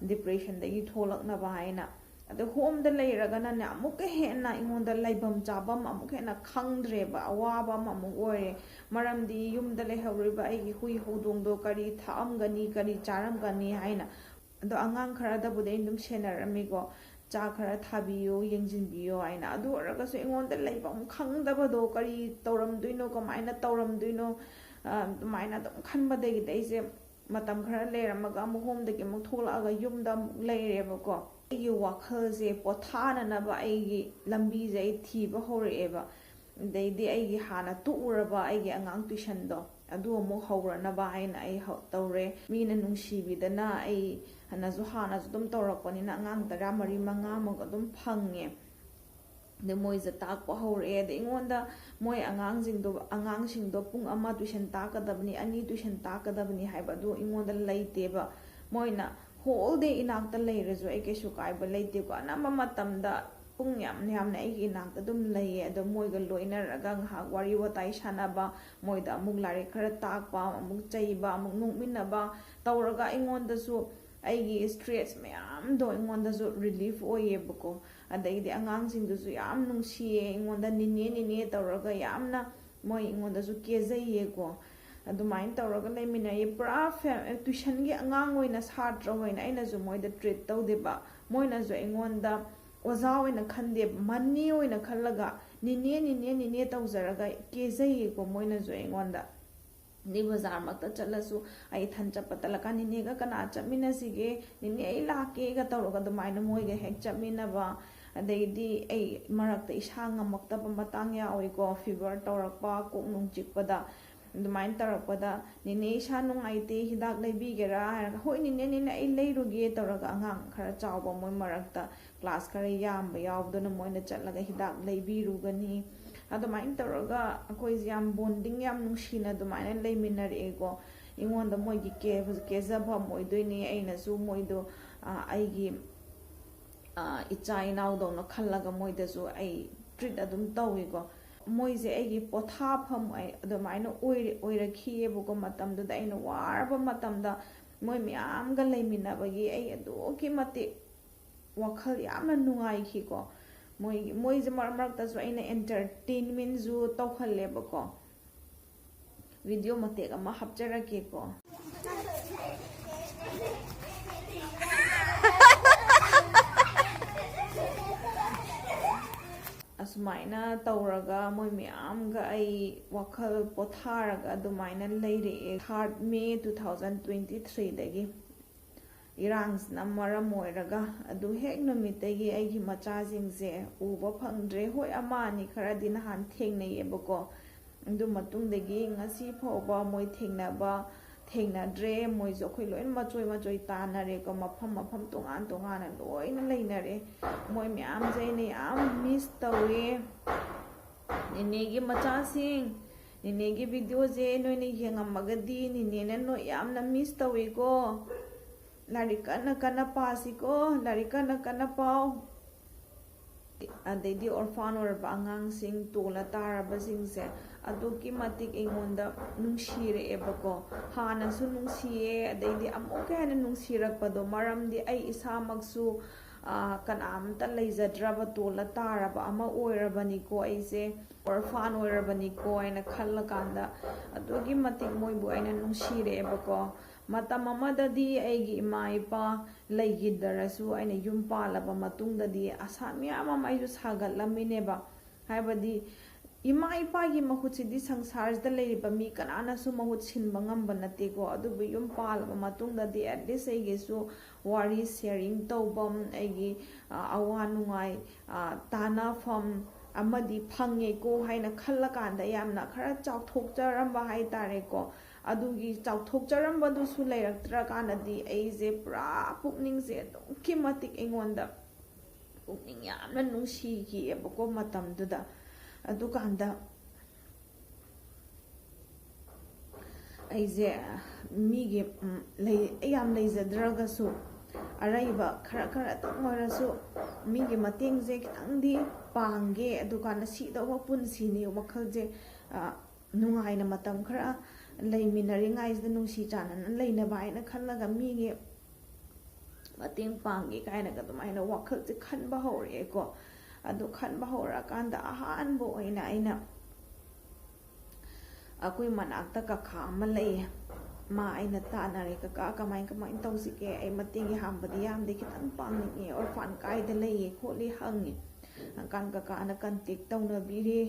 ꯗꯤꯄ꯭ꯔꯦꯁꯟꯗꯒꯤ ꯊꯣꯛꯂꯛꯅꯕ ꯍꯥꯏꯅ. ꯑꯗꯣ ꯍꯣꯝꯗ ꯂꯩꯔꯒꯅꯅꯦ ꯑꯃꯨꯛꯀ ꯍꯦꯟꯅ ꯑꯩꯉꯣꯟꯗ ꯂꯩꯐꯝ ꯆꯥꯐꯝ ꯑꯃꯨꯛ ꯍꯦꯟꯅ ꯈꯪꯗ꯭ꯔꯦꯕ. ꯑꯋꯥꯕ ꯑꯃꯨꯛ ꯑꯣꯏꯔꯦ. ꯃꯔꯝꯗꯤ ꯌꯨꯝꯗ ꯂꯩꯍꯧꯔꯤꯕ ꯑꯩꯒꯤ ꯍꯨꯏ ꯍꯧꯗꯣꯡꯗꯣ ꯀꯔꯤ ꯊꯛꯑꯝꯒꯅꯤ, ꯀꯔꯤ ꯆꯥꯔꯝꯒꯅꯤ ꯍꯥꯏꯅ. ꯑꯗꯣ ꯑꯉꯥꯡ ꯈꯔꯗꯕꯨꯗꯤ ꯑꯩꯅ ꯑꯗꯨꯝ ꯁꯦꯟꯅꯔꯝꯃꯤꯀꯣ. ꯆꯥꯛ ꯈꯔ ꯊꯥꯕꯤꯌꯨ, ꯌꯦꯡꯁꯤꯟꯕꯤꯌꯨ ꯍꯥꯏꯅ. ꯑꯗꯨ ꯑꯣꯏꯔꯒꯁꯨ ꯑꯩꯉꯣꯟꯗ ꯂꯩꯐꯝ ꯈꯪꯗꯕꯗꯣ, ꯀꯔꯤ ꯇꯧꯔꯝꯗꯣꯏꯅꯣ, ꯀꯃꯥꯏꯅ ꯇꯧꯔꯝꯗꯣꯏꯅꯣ, ꯑꯗꯨꯃꯥꯏꯅ ꯑꯗꯨꯝ ꯈꯟꯕꯗꯒꯤꯗꯤ ꯑꯩꯁꯦ ꯃꯇꯝꯈꯔ ꯂꯩꯔꯝꯃꯒ ꯑꯃꯨꯛ ꯍꯣꯝꯗꯒꯤ ꯑꯃꯨꯛ ꯊꯣꯛꯂꯛꯑꯒ ꯌꯨꯝꯗ ꯑꯃꯨꯛ ꯂꯩꯔꯦꯕꯀꯣ. ꯑꯩꯒꯤ ꯋꯥꯈꯜꯁꯦ ꯄꯣꯊꯥꯅꯅꯕ ꯑꯩꯒꯤ ꯂꯝꯕꯤꯁꯦ ꯑꯩ ꯊꯤꯕ ꯍꯧꯔꯛꯑꯦꯕ. ꯑꯗꯩꯗꯤ ꯑꯩꯒꯤ ꯍꯥꯟꯅ ꯇꯣꯛꯎꯔꯕ ꯑꯩꯒꯤ ꯑꯉꯥꯡ ꯇꯨꯏꯁꯟꯗꯣ ꯑꯗꯨ ꯑꯃꯨꯛ ꯍꯧꯔꯅꯕ ꯍꯥꯏꯅ ꯑꯩ ꯇꯧꯔꯦ. ꯃꯤꯅ ꯅꯨꯡꯁꯤꯕꯤꯗꯅ ꯑꯩ ꯍꯥꯟꯅꯁꯨ ꯑꯗꯨꯝ ꯇꯧꯔꯛꯄꯅꯤꯅ ꯑꯉꯥꯡ 13-15 ꯑꯗꯨꯝ ꯐꯪꯉꯦ. ꯑꯗꯩ ꯃꯣꯏꯁꯦ ꯇꯥꯛꯄ ꯍꯧꯔꯛꯑꯦ. ꯑꯗꯩ ꯑꯩꯉꯣꯟꯗ ꯃꯣꯏ ꯑꯉꯥꯡꯁꯤꯡꯗꯣ ꯄꯨꯡ 1 ꯇꯨꯏꯁꯟ ꯇꯥꯛꯀꯗꯕꯅꯤ, 2 ꯇꯨꯏꯁꯟ ꯇꯥꯛꯀꯗꯕꯅꯤ ꯍꯥꯏꯕꯗꯨ ꯑꯩꯉꯣꯟꯗ ꯂꯩꯇꯦꯕ. ꯃꯣꯏꯅ ꯍꯣꯜ ꯗꯦ ꯏꯅꯥꯛꯇ ꯂꯩꯔꯁꯨ ꯑꯩ ꯀꯩꯁꯨ ꯀꯥꯏꯕ ꯂꯩꯇꯦꯀꯣ. ꯑꯅꯝꯕ ꯃꯇꯝꯗ ꯄꯨꯡ ꯌꯥꯝꯅ ꯑꯩꯒꯤ ꯏꯅꯥꯛꯇ ꯑꯗꯨꯝ ꯂꯩꯌꯦ. ꯑꯗꯣ ꯃꯣꯏꯒ ꯂꯣꯏꯅꯔꯒ ꯉꯥꯏꯍꯥꯛ ꯋꯥꯔꯤ ꯋꯥꯇꯥꯏ ꯁꯥꯟꯅꯕ, ꯃꯣꯏꯗ ꯑꯃꯨꯛ ꯂꯥꯏꯔꯤꯛ ꯈꯔ ꯇꯥꯛꯄ, ꯑꯃꯨꯛ ꯆꯩꯕ, ꯑꯃꯨꯛ ꯅꯣꯛꯃꯤꯟꯅꯕ ꯇꯧꯔꯒ ꯑꯩꯉꯣꯟꯗꯁꯨ ꯑꯩꯒꯤ ꯁ꯭ꯇ꯭ꯔꯦꯁ ꯃꯌꯥꯝꯗꯣ ꯑꯩꯉꯣꯟꯗꯁꯨ ꯔꯤꯂꯤꯐ ꯑꯣꯏꯌꯦꯕꯀꯣ. ꯑꯗꯩꯗꯤ ꯑꯉꯥꯡꯁꯤꯡꯗꯨꯁꯨ ꯌꯥꯝ ꯅꯨꯡꯁꯤꯌꯦ. ꯑꯩꯉꯣꯟꯗ ꯅꯤꯅꯦ ꯇꯧꯔꯒ ꯌꯥꯝꯅ ꯃꯣꯏ ꯑꯩꯉꯣꯟꯗꯁꯨ ꯀꯦꯖꯩꯌꯦꯀꯣ. ꯑꯗꯨꯃꯥꯏꯅ ꯇꯧꯔꯒ ꯂꯩꯃꯤꯟꯅꯩ ꯄꯨꯔꯥ ꯇ꯭ꯌꯨꯁꯟꯒꯤ ꯑꯉꯥꯡ ꯑꯣꯏꯅ ꯁꯥꯇ꯭ꯔ ꯑꯣꯏꯅ ꯑꯩꯅꯁꯨ ꯃꯣꯏꯗ ꯇ꯭ꯔꯤꯠ ꯇꯧꯗꯦꯕ ꯃꯣꯏꯅꯁꯨ ꯑꯩꯉꯣꯟꯗ ꯑꯣꯖꯥ ꯑꯣꯏꯅ ꯈꯟꯗꯦꯕ ꯃꯅꯦ ꯑꯣꯏꯅ ꯈꯜꯂꯒ ꯅꯤꯅꯦ ꯇꯧꯖꯔꯒ ꯀꯦꯖꯩꯌꯦꯀꯣ ꯃꯣꯏꯅꯁꯨ ꯑꯩꯉꯣꯟꯗ ꯅꯤ ꯕꯖꯥꯔꯃꯛꯇ ꯆꯠꯂꯁꯨ ꯑꯩ ꯏꯊꯟ ꯆꯠꯄ ꯇꯜꯂꯀꯥꯟ ꯅꯤꯅꯦꯒ ꯀꯅꯥ ꯆꯠꯃꯤꯟꯅꯁꯤꯒꯦ ꯅꯤꯅꯦ ꯑꯩ ꯂꯥꯛꯀꯦꯒ ꯇꯧꯔꯒ ꯑꯗꯨꯃꯥꯏꯅ ꯃꯣꯏꯒ ꯍꯦꯛ ꯆꯠꯃꯤꯟꯅꯕ ꯑꯗꯩꯗꯤ ꯑꯩ ꯃꯔꯛꯇ ꯏꯁꯥ ꯉꯝꯃꯛꯇꯕ ꯃꯇꯥꯡ ꯌꯥꯎꯏꯀꯣ ꯐꯤꯚꯔ ꯇꯧꯔꯛꯄ ꯀꯣꯛ ꯅꯨꯡ ꯆꯤꯛꯄꯗ ꯑꯗꯨꯃꯥꯏꯅ ꯇꯧꯔꯛꯄꯗ ꯅꯤꯅꯦ ꯏꯁꯥ ꯅꯨꯡꯉꯥꯏꯇꯦ ꯍꯤꯗꯥꯛ ꯂꯩꯕꯤꯒꯦꯔꯥ ꯍꯥꯏꯔꯒ ꯍꯣꯏ ꯅꯤꯅꯦ ꯑꯩ ꯂꯩꯔꯨꯒꯦ ꯇꯧꯔꯒ ꯑꯉꯥꯡ ꯈꯔ ꯆꯥꯎꯕ ꯃꯣꯏ ꯃꯔꯛꯇ ꯀ꯭ꯂꯥꯁ ꯈꯔ ꯌꯥꯝꯕ ꯌꯥꯎꯗꯨꯅ ꯃꯣꯏꯅ ꯆꯠꯂꯒ ꯍꯤꯗꯥꯛ ꯂꯩꯕꯤꯔꯨꯒꯅꯤ ꯑꯗꯨꯃꯥꯏꯅ ꯇꯧꯔꯒ ꯑꯩꯈꯣꯏꯁꯦ ꯌꯥꯝ ꯕꯣꯟꯗꯤꯡ ꯌꯥꯝ ꯅꯨꯡꯁꯤꯅ ꯑꯗꯨꯃꯥꯏꯅ ꯂꯩꯃꯤꯟꯅꯔꯛꯑꯦꯀꯣ ꯑꯩꯉꯣꯟꯗ ꯃꯣꯏꯒꯤ ꯀꯦꯖꯐꯝ ꯑꯣꯏꯗꯣꯏꯅꯦ ꯑꯩꯅꯁꯨ ꯃꯣꯏꯗꯣ ꯑꯩꯒꯤ ꯏꯆꯥ ꯏꯅꯥꯎꯗꯧꯅ ꯈꯜꯂꯒ ꯃꯣꯏꯗꯁꯨ ꯑꯩ ꯇ꯭ꯔꯤꯠ ꯑꯗꯨꯝ ꯇꯧꯏꯀꯣ ꯃꯣꯏꯁꯦ ꯑꯩꯒꯤ ꯄꯣꯊꯥꯐꯝ ꯑꯗꯨꯃꯥꯏꯅ ꯑꯣꯏꯔꯛꯈꯤꯑꯕꯀꯣ ꯃꯇꯝꯗꯨꯗ ꯑꯩꯅ ꯋꯥꯔꯕ ꯃꯇꯝꯗ ꯃꯣꯏ ꯃꯌꯥꯝꯒ ꯂꯩꯃꯤꯟꯅꯕꯒꯤ ꯑꯩ ꯑꯗꯨꯛꯀꯤ ꯃꯇꯤꯛ ꯋꯥꯈꯜ ꯌꯥꯝꯅ ꯅꯨꯡꯉꯥꯏꯈꯤꯀꯣ ꯃꯣꯏꯁꯦ ꯃꯔꯛ ꯃꯔꯛꯇꯁꯨ ꯑꯩꯅ ꯑꯦꯟꯇꯔꯇꯦꯟꯃꯦꯟꯁꯨ ꯇꯧꯍꯜꯂꯦꯕꯀꯣ ꯚꯤꯗꯤꯑꯣ ꯃꯇꯦꯛ ꯑꯃ ꯍꯥꯞꯆꯔꯛꯀꯦꯀꯣ ꯑꯁꯨꯃꯥꯏꯅ ꯇꯧꯔꯒ ꯃꯣꯏ ꯃꯌꯥꯝꯒ ꯑꯩ ꯋꯥꯈꯜ ꯄꯣꯊꯥꯔꯒ ꯑꯗꯨꯃꯥꯏꯅ ꯂꯩꯔꯛꯑꯦ 3 ꯃꯦ 2023ꯗꯒꯤ ꯏꯔꯥꯡꯁꯤꯅ ꯃꯔꯝ ꯑꯣꯏꯔꯒ ꯑꯗꯨ ꯍꯦꯛ ꯅꯨꯃꯤꯠꯇꯒꯤ ꯑꯩꯒꯤ ꯃꯆꯥꯁꯤꯡꯁꯦ ꯎꯕ ꯐꯪꯗ꯭ꯔꯦ ꯍꯣꯏ ꯑꯃ ꯑꯅꯤ ꯈꯔꯗꯤ ꯅꯍꯥꯟ ꯊꯦꯡꯅꯩꯌꯦꯕꯀꯣ ꯑꯗꯨ ꯃꯇꯨꯡꯗꯒꯤ ꯉꯁꯤ ꯐꯥꯎꯕ ꯃꯣꯏ ꯊꯦꯡꯅꯗ꯭ꯔꯦ ꯃꯣꯏꯁꯨ ꯑꯩꯈꯣꯏ ꯂꯣꯏꯅ ꯃꯆꯣꯏ ꯇꯥꯟꯅꯔꯦꯀꯣ ꯃꯐꯝ ꯇꯣꯉꯥꯟꯅ ꯂꯣꯏꯅ ꯂꯩꯅꯔꯦ ꯃꯣꯏ ꯃꯌꯥꯝꯁꯦ ꯑꯩꯅ ꯌꯥꯝ ꯃꯤꯁ ꯇꯧꯋꯦ ꯅꯤꯅꯦꯒꯤ ꯃꯆꯥꯁꯤꯡ ꯅꯤꯅꯦꯒꯤ ꯚꯤꯗꯤꯑꯣꯁꯦ ꯅꯣꯏꯅ ꯌꯦꯡꯉꯝꯃꯒꯗꯤ ꯅꯤꯅꯦꯅ ꯅꯣꯏ ꯌꯥꯝꯅ ꯃꯤꯁ ꯇꯧꯋꯦꯀꯣ ꯂꯥꯏꯔꯤꯛ ꯀꯟꯅ ꯄꯥꯁꯤꯀꯣ ꯂꯥꯏꯔꯤꯛ ꯀꯟꯅ パꯎ ꯑꯗꯩꯗꯤ ꯑꯣꯔꯐꯥꯟ ꯑꯣꯏꯔꯕ ꯑꯉꯥꯡꯁꯤꯡ ꯇꯣꯜꯂ ꯇꯥꯔꯕꯁꯤꯡꯁꯦ ꯑꯗꯨꯛꯀꯤ ꯃꯇꯤꯛ ꯑꯩꯉꯣꯟꯗ ꯅꯨꯡꯁꯤꯔꯛꯑꯦꯕꯀꯣ ꯍꯥꯟꯅꯁꯨ ꯅꯨꯡꯁꯤꯌꯦ ꯑꯗꯩꯗꯤ ꯑꯃꯨꯛꯀ ꯍꯦꯟꯅ ꯅꯨꯡꯁꯤꯔꯛꯄꯗꯣ ꯃꯔꯝꯗꯤ ꯑꯩ ꯏꯁꯥꯃꯛꯁꯨ ꯀꯅꯥꯝꯇ ꯂꯩꯖꯗ꯭ꯔꯕ ꯇꯣꯜꯂ ꯇꯥꯔꯕ ꯑꯃ ꯑꯣꯏꯔꯕꯅꯤꯀꯣ ꯑꯩꯁꯦ ꯑꯣꯔꯐꯥꯟ ꯑꯣꯏꯔꯕꯅꯤꯀꯣ ꯍꯥꯏꯅ ꯈꯜꯂꯀꯥꯟꯗ ꯑꯗꯨꯛꯀꯤ ꯃꯇꯤꯛ ꯃꯣꯏꯕꯨ ꯑꯩꯅ ꯅꯨꯡꯁꯤꯔꯛꯑꯦꯕꯀꯣ ꯃꯇꯝ ꯑꯃꯗꯗꯤ ꯑꯩꯒꯤ ꯏꯃꯥ ꯏꯄꯥ ꯂꯩꯈꯤꯗ꯭ꯔꯁꯨ ꯑꯩꯅ ꯌꯨꯝ ꯄꯥꯜꯂꯕ ꯃꯇꯨꯡꯗꯗꯤ ꯑꯁꯥ ꯃꯌꯥꯝ ꯑꯃ ꯑꯩꯁꯨ ꯁꯥꯒꯠꯂꯝꯃꯤꯅꯦꯕ ꯍꯥꯏꯕꯗꯤ ꯏꯃꯥ ꯏꯄꯥꯒꯤ ꯃꯍꯨꯠꯁꯤꯗꯤ ꯁꯪꯁꯥꯔꯁꯤꯗ ꯂꯩꯔꯤꯕ ꯃꯤ ꯀꯅꯥꯅꯁꯨ ꯃꯍꯨꯠ ꯁꯤꯟꯕ ꯉꯝꯕ ꯅꯠꯇꯦꯀꯣ ꯑꯗꯨꯕꯨ ꯌꯨꯝ ꯄꯥꯜꯂꯕ ꯃꯇꯨꯡꯗꯗꯤ ꯑꯦꯠꯂꯤꯁ ꯑꯩꯒꯤꯁꯨ ꯋꯥꯔꯤ ꯁꯦꯌꯔꯤꯡ ꯇꯧꯐꯝ ꯑꯩꯒꯤ ꯑꯋꯥ ꯅꯨꯡꯉꯥꯏ ꯇꯥꯟꯅꯐꯝ ꯑꯃꯗꯤ ꯐꯪꯉꯦꯀꯣ ꯍꯥꯏꯅ ꯈꯜꯂꯀꯥꯟꯗ ꯌꯥꯝꯅ ꯈꯔ ꯆꯥꯎꯊꯣꯛꯆꯔꯝꯕ ꯍꯥꯏꯇꯥꯔꯦꯀꯣ ꯑꯗꯨꯒꯤ ꯆꯥꯎꯊꯣꯛꯆꯔꯝꯕꯗꯨꯁꯨ ꯂꯩꯔꯛꯇ꯭ꯔꯀꯥꯟꯗꯗꯤ ꯑꯩꯁꯦ ꯄꯨꯔꯥ ꯄꯨꯛꯅꯤꯡꯁꯦ ꯑꯗꯨꯛꯀꯤ ꯃꯇꯤꯛ ꯑꯩꯉꯣꯟꯗ ꯄꯨꯛꯅꯤꯡ ꯌꯥꯝꯅ ꯅꯨꯡꯁꯤꯈꯤꯑꯕꯀꯣ ꯃꯇꯝꯗꯨꯗ ꯑꯗꯨꯀꯥꯟꯗ ꯑꯩꯁꯦ ꯃꯤꯒꯤ ꯌꯥꯝ ꯂꯩꯖꯗ꯭ꯔꯒꯁꯨ ꯑꯔꯩꯕ ꯈꯔꯇꯪ ꯑꯣꯏꯔꯁꯨ ꯃꯤꯒꯤ ꯃꯇꯦꯡꯁꯦ ꯈꯤꯇꯪꯗꯤ ꯄꯥꯡꯒꯦ ꯑꯗꯨꯀꯥꯟꯗ ꯁꯤꯗꯧꯕ ꯄꯨꯟꯁꯤꯅꯤ ꯋꯥꯈꯜꯁꯦ ꯅꯨꯡꯉꯥꯏꯅ ꯃꯇꯝ ꯈꯔ ꯂꯩꯃꯤꯟꯅꯔꯤꯉꯩꯁꯤꯗ ꯅꯨꯡꯁꯤ ꯆꯥꯟꯅꯅ ꯂꯩꯅꯕ ꯍꯥꯏꯅ ꯈꯜꯂꯒ ꯃꯤꯒꯤ ꯃꯇꯦꯡ ꯄꯥꯡꯒꯦ ꯀꯥꯏꯅꯒ ꯑꯗꯨꯃꯥꯏꯅ ꯋꯥꯈꯜꯁꯦ ꯈꯟꯕ ꯍꯧꯔꯛꯑꯦꯀꯣ ꯑꯗꯨ ꯈꯟꯕ ꯍꯧꯔꯛꯑꯀꯥꯟꯗ ꯑꯍꯥꯟꯕ ꯑꯣꯏꯅ ꯑꯩꯅ ꯑꯩꯈꯣꯏ ꯃꯅꯥꯛꯇ ꯀꯀꯥ ꯑꯃ ꯂꯩꯌꯦ ꯃꯥ ꯑꯩꯅ ꯇꯥꯟꯅꯔꯦ ꯀꯀꯥ ꯀꯃꯥꯏꯅ ꯇꯧꯁꯤꯒꯦ ꯑꯩ ꯃꯇꯦꯡ ꯌꯥꯝꯕꯗꯤ ꯌꯥꯝꯗꯦ ꯈꯤꯇꯪ ꯄꯥꯡꯅꯤꯡꯉꯦ ꯑꯣꯔꯐꯥꯟ ꯀꯥꯏꯗ ꯂꯩꯌꯦ ꯈꯣꯠꯂꯤ ꯍꯪꯉꯦ ꯀꯀꯥꯅ ꯀꯟꯇꯦꯛ ꯇꯧꯅꯕꯤꯔꯦ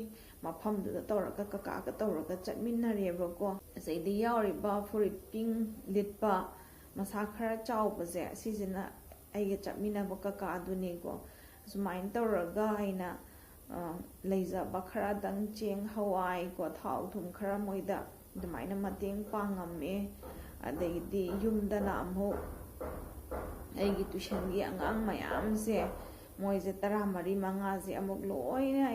ꯃꯐꯝꯗꯨꯗ ꯇꯧꯔꯒ ꯀꯀꯥꯒ ꯇꯧꯔꯒ ꯆꯠꯃꯤꯟꯅꯔꯦꯕꯀꯣ ꯑꯁꯤꯗ ꯌꯥꯎꯔꯤꯕ ꯐꯨꯔꯤꯠ ꯄꯤꯡ ꯂꯤꯠꯄ ꯃꯁꯥ ꯈꯔ ꯆꯥꯎꯕꯁꯦ ꯑꯁꯤꯁꯤꯅ ꯑꯩꯒ ꯆꯠꯃꯤꯟꯅꯕ ꯀꯀꯥꯗꯨꯅꯦꯀꯣ ꯁꯨꯃꯥꯏꯅ ꯇꯧꯔꯒ ꯑꯩꯅ ꯂꯩꯖꯕ ꯈꯔꯗꯪ ꯆꯦꯡ ꯍꯋꯥꯏꯀꯣ ꯊꯥꯎ ꯊꯨꯝ ꯈꯔ ꯃꯣꯏꯗ ꯑꯗꯨꯃꯥꯏꯅ ꯃꯇꯦꯡ ꯄꯥꯡꯉꯝꯃꯦ ꯑꯗꯩꯗꯤ ꯌꯨꯝꯗꯅ ꯑꯃꯨꯛ ꯑꯩꯒꯤ ꯇꯨꯏꯁꯟꯒꯤ ꯑꯉꯥꯡ ꯃꯌꯥꯝꯁꯦ ꯃꯣꯏꯁꯦ 14-15ꯁꯦ ꯑꯃꯨꯛ ꯂꯣꯏꯅ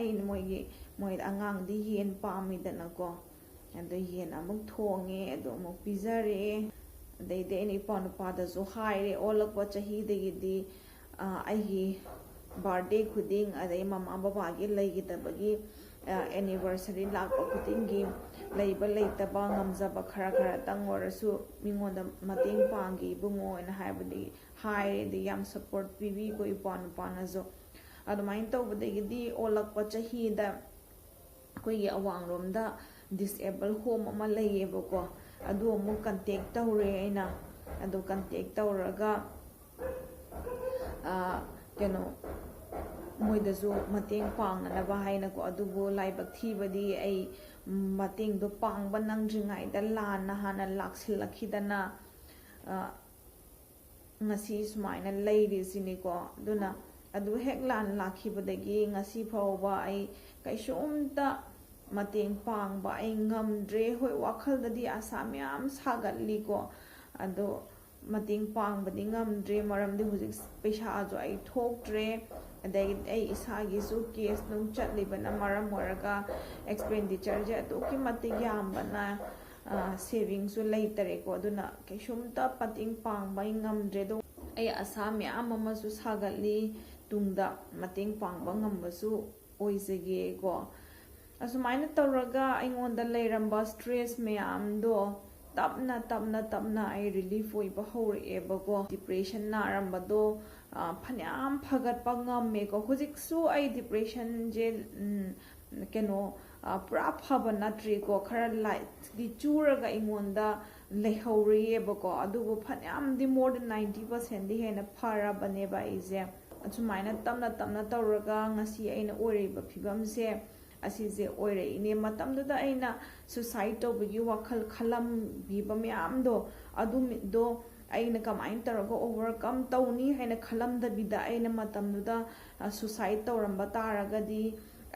ꯃꯣꯏꯗ ꯑꯉꯥꯡꯗꯤ ꯌꯦꯟ ꯄꯥꯝꯃꯤꯗꯅꯀꯣ ꯑꯗꯣ ꯌꯦꯟ ꯑꯃꯨꯛ ꯊꯣꯡꯉꯦ ꯑꯗꯣ ꯑꯃꯨꯛ ꯄꯤꯖꯔꯦ ꯑꯗꯩꯗꯤ ꯑꯩꯅ ꯏꯄ꯭ꯋꯥꯅꯨꯄꯥꯗꯁꯨ ꯍꯥꯏꯔꯦ ꯑꯣꯜꯂꯛꯄ ꯆꯍꯤꯗꯒꯤꯗꯤ ꯑꯩꯒꯤ ꯕꯥꯔꯗꯦ ꯈꯨꯗꯤꯡ ꯑꯗꯩ ꯃꯃꯥ ꯕꯕꯥꯒꯤ ꯂꯩꯈꯤꯗꯕꯒꯤ ꯑꯦꯅꯤꯚꯔꯁꯔꯤ ꯂꯥꯛꯄ ꯈꯨꯗꯤꯡꯒꯤ ꯂꯩꯕ ꯂꯩꯇꯕ ꯉꯝꯖꯕ ꯈꯔꯇꯪ ꯑꯣꯏꯔꯁꯨ ꯃꯤꯉꯣꯟꯗ ꯃꯇꯦꯡ ꯄꯥꯡꯒꯦ ꯏꯕꯨꯡꯉꯣ ꯍꯥꯏꯅ ꯍꯥꯏꯕꯗꯤ ꯍꯥꯏꯔꯦ ꯌꯥꯝ ꯁꯞꯄꯣꯔꯠ ꯄꯤꯕꯤꯀꯣ ꯏꯄ꯭ꯋꯥꯅꯨꯄꯥꯅꯁꯨ ꯑꯗꯨꯃꯥꯏꯅ ꯇꯧꯕꯗꯒꯤꯗꯤ ꯑꯣꯜꯂꯛꯄ ꯆꯍꯤꯗ ꯑꯩꯈꯣꯏꯒꯤ ꯑꯋꯥꯡꯂꯣꯝꯗ ꯗꯤꯁꯑꯦꯕꯜ ꯍꯣꯝ ꯑꯃ ꯂꯩꯌꯦꯕꯀꯣ ꯑꯗꯨ ꯑꯃꯨꯛ ꯀꯟꯇꯦꯛ ꯇꯧꯔꯦ ꯑꯩꯅ ꯑꯗꯨ ꯀꯟꯇꯦꯛ ꯇꯧꯔꯒ ꯀꯩꯅꯣ ꯃꯣꯏꯗꯁꯨ ꯃꯇꯦꯡ ꯄꯥꯡꯅꯅꯕ ꯍꯥꯏꯅꯀꯣ ꯑꯗꯨꯕꯨ ꯂꯥꯏꯕꯛ ꯊꯤꯕꯗꯤ ꯑꯩ ꯃꯇꯦꯡꯗꯣ ꯄꯥꯡꯕ ꯅꯪꯗ꯭ꯔꯤꯉꯩꯗ ꯂꯥꯟꯅ ꯍꯥꯟꯅ ꯂꯥꯛꯁꯤꯜꯂꯛꯈꯤꯗꯅ ꯉꯁꯤ ꯁꯨꯃꯥꯏꯅ ꯂꯩꯔꯤꯁꯤꯅꯤꯀꯣ ꯑꯗꯨꯅ ꯑꯗꯨ ꯍꯦꯛ ꯂꯥꯟ ꯂꯥꯛꯈꯤꯕꯗꯒꯤ ꯉꯁꯤ ꯐꯥꯎꯕ ꯑꯩ ꯀꯩꯁꯨꯝꯇ ꯃꯇꯦꯡ ꯄꯥꯡꯕ ꯑꯩ ꯉꯝꯗ꯭ꯔꯦ ꯍꯣꯏ ꯋꯥꯈꯜꯗꯗꯤ ꯑꯁꯥ ꯃꯌꯥꯝ ꯁꯥꯒꯠꯂꯤꯀꯣ ꯑꯗꯣ ꯃꯇꯦꯡ ꯄꯥꯡꯕꯗꯤ ꯉꯝꯗ꯭ꯔꯦ ꯃꯔꯝꯗꯤ ꯍꯧꯖꯤꯛ ꯄꯩꯁꯥꯁꯨ ꯑꯩ ꯊꯣꯛꯇ꯭ꯔꯦ ꯑꯗꯒꯤꯗꯤ ꯑꯩ ꯏꯁꯥꯒꯤꯁꯨ ꯀꯦꯁ ꯅꯨꯡ ꯆꯠꯂꯤꯕꯅ ꯃꯔꯝ ꯑꯣꯏꯔꯒ ꯑꯦꯛꯁꯄꯦꯟꯗꯤꯆꯔꯁꯦ ꯑꯗꯨꯛꯀꯤ ꯃꯇꯤꯛ ꯌꯥꯝꯕꯅ ꯁꯦꯚꯤꯡꯁꯨ ꯂꯩꯇꯔꯦꯀꯣ ꯑꯗꯨꯅ ꯀꯩꯁꯨꯝꯇ ꯃꯇꯦꯡ ꯄꯥꯡꯕ ꯑꯩ ꯉꯝꯗ꯭ꯔꯦ ꯑꯗꯣ ꯑꯩ ꯑꯁꯥ ꯃꯌꯥꯝ ꯑꯃꯁꯨ ꯁꯥꯒꯠꯂꯤ ꯇꯨꯡꯗ ꯃꯇꯦꯡ ꯄꯥꯡꯕ ꯉꯝꯕꯁꯨ ꯑꯣꯏꯖꯒꯦꯀꯣ ꯑꯁꯨꯃꯥꯏꯅ ꯇꯧꯔꯒ ꯑꯩꯉꯣꯟꯗ ꯂꯩꯔꯝꯕ ꯁ꯭ꯇ꯭ꯔꯦꯁ ꯃꯌꯥꯝꯗꯣ ꯇꯞꯅ ꯑꯩ ꯔꯤꯂꯤꯐ ꯑꯣꯏꯕ ꯍꯧꯔꯛꯑꯦꯕꯀꯣ ꯗꯤꯄ꯭ꯔꯦꯁꯟ ꯅꯥꯔꯝꯕꯗꯣ ꯐꯅꯌꯥꯝ ꯐꯒꯠꯄ ꯉꯝꯃꯦꯀꯣ ꯍꯧꯖꯤꯛꯁꯨ ꯑꯩ ꯗꯤꯄ꯭ꯔꯦꯁꯟꯁꯦ ꯀꯩꯅꯣ ꯄꯨꯔꯥ ꯐꯕ ꯅꯠꯇ꯭ꯔꯤꯀꯣ ꯈꯔ ꯂꯥꯏꯠꯂꯤ ꯆꯨꯔꯒ ꯑꯩꯉꯣꯟꯗ ꯂꯩꯍꯧꯔꯤꯑꯕꯀꯣ ꯑꯗꯨꯕꯨ ꯐꯅꯌꯥꯝꯗꯤ ꯃꯣꯔ ꯗꯦꯟ 90%ꯗꯤ ꯍꯦꯟꯅ ꯐꯔꯕꯅꯦꯕ ꯑꯩꯁꯦ ꯑꯁꯨꯃꯥꯏꯅ ꯇꯞꯅ ꯇꯧꯔꯒ ꯉꯁꯤ ꯑꯩꯅ ꯑꯣꯏꯔꯤꯕ ꯐꯤꯕꯝꯁꯦ ꯑꯁꯤꯁꯦ ꯑꯣꯏꯔꯛꯏꯅꯦ ꯃꯇꯝꯗꯨꯗ ꯑꯩꯅ ꯁꯨꯁꯥꯏꯠ ꯇꯧꯕꯒꯤ ꯋꯥꯈꯜ ꯈꯜꯂꯝꯕꯤꯕ ꯃꯌꯥꯝꯗꯣ ꯑꯗꯨꯗꯣ ꯑꯩꯅ ꯀꯃꯥꯏꯅ ꯇꯧꯔꯒ ꯑꯣꯚꯔꯀꯝ ꯇꯧꯅꯤ ꯍꯥꯏꯅ ꯈꯜꯂꯝꯗꯕꯤꯗ ꯑꯩꯅ ꯃꯇꯝꯗꯨꯗ ꯁꯨꯁꯥꯏꯠ ꯇꯧꯔꯝꯕ ꯇꯥꯔꯒꯗꯤ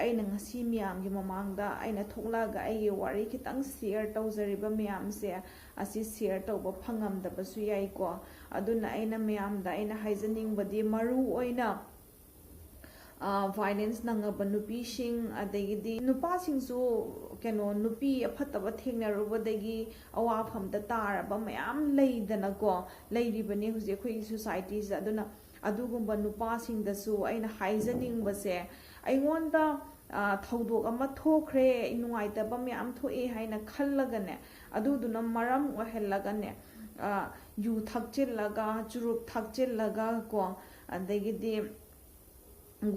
ꯑꯩꯅ ꯉꯁꯤ ꯃꯌꯥꯝꯒꯤ ꯃꯃꯥꯡꯗ ꯑꯩꯅ ꯊꯣꯛꯂꯛꯑꯒ ꯑꯩꯒꯤ ꯋꯥꯔꯤ ꯈꯤꯇꯪ ꯁꯤꯌꯔ ꯇꯧꯖꯔꯤꯕ ꯃꯌꯥꯝꯁꯦ ꯑꯁꯤ ꯁꯤꯌꯔ ꯇꯧꯕ ꯐꯪꯉꯝꯗꯕꯁꯨ ꯌꯥꯏꯀꯣ ꯑꯗꯨꯅ ꯑꯩꯅ ꯃꯌꯥꯝꯗ ꯑꯩꯅ ꯍꯥꯏꯖꯅꯤꯡꯕꯗꯤ ꯃꯔꯨ ꯑꯣꯏꯅ ꯚꯥꯏꯂꯦꯟꯁ ꯅꯪꯉꯕ ꯅꯨꯄꯤꯁꯤꯡ ꯑꯗꯒꯤꯗꯤ ꯅꯨꯄꯥꯁꯤꯡꯁꯨ ꯀꯩꯅꯣ ꯅꯨꯄꯤ ꯑꯐꯠꯇꯕ ꯊꯦꯡꯅꯔꯨꯕꯗꯒꯤ ꯑꯋꯥꯐꯝꯗ ꯇꯥꯔꯕ ꯃꯌꯥꯝ ꯂꯩꯗꯅꯀꯣ ꯂꯩꯔꯤꯕꯅꯤ ꯍꯧꯖꯤꯛ ꯑꯩꯈꯣꯏꯒꯤ ꯁꯣꯁꯥꯏꯇꯤꯁꯦ ꯑꯗꯨꯅ ꯑꯗꯨꯒꯨꯝꯕ ꯅꯨꯄꯥꯁꯤꯡꯗꯁꯨ ꯑꯩꯅ ꯍꯥꯏꯖꯅꯤꯡꯕꯁꯦ ꯑꯩꯉꯣꯟꯗ ꯊꯧꯗꯣꯛ ꯑꯃ ꯊꯣꯛꯈ꯭ꯔꯦ ꯅꯨꯡꯉꯥꯏꯇꯕ ꯃꯌꯥꯝ ꯊꯣꯛꯑꯦ ꯍꯥꯏꯅ ꯈꯜꯂꯒꯅꯦ ꯑꯗꯨꯗꯨꯅ ꯃꯔꯝ ꯑꯣꯏꯍꯜꯂꯒꯅꯦ ꯌꯨ ꯊꯛꯆꯤꯜꯂꯒ ꯆꯨꯔꯨꯞ ꯊꯛꯆꯤꯜꯂꯒ ꯀꯣ ꯑꯗꯒꯤꯗꯤ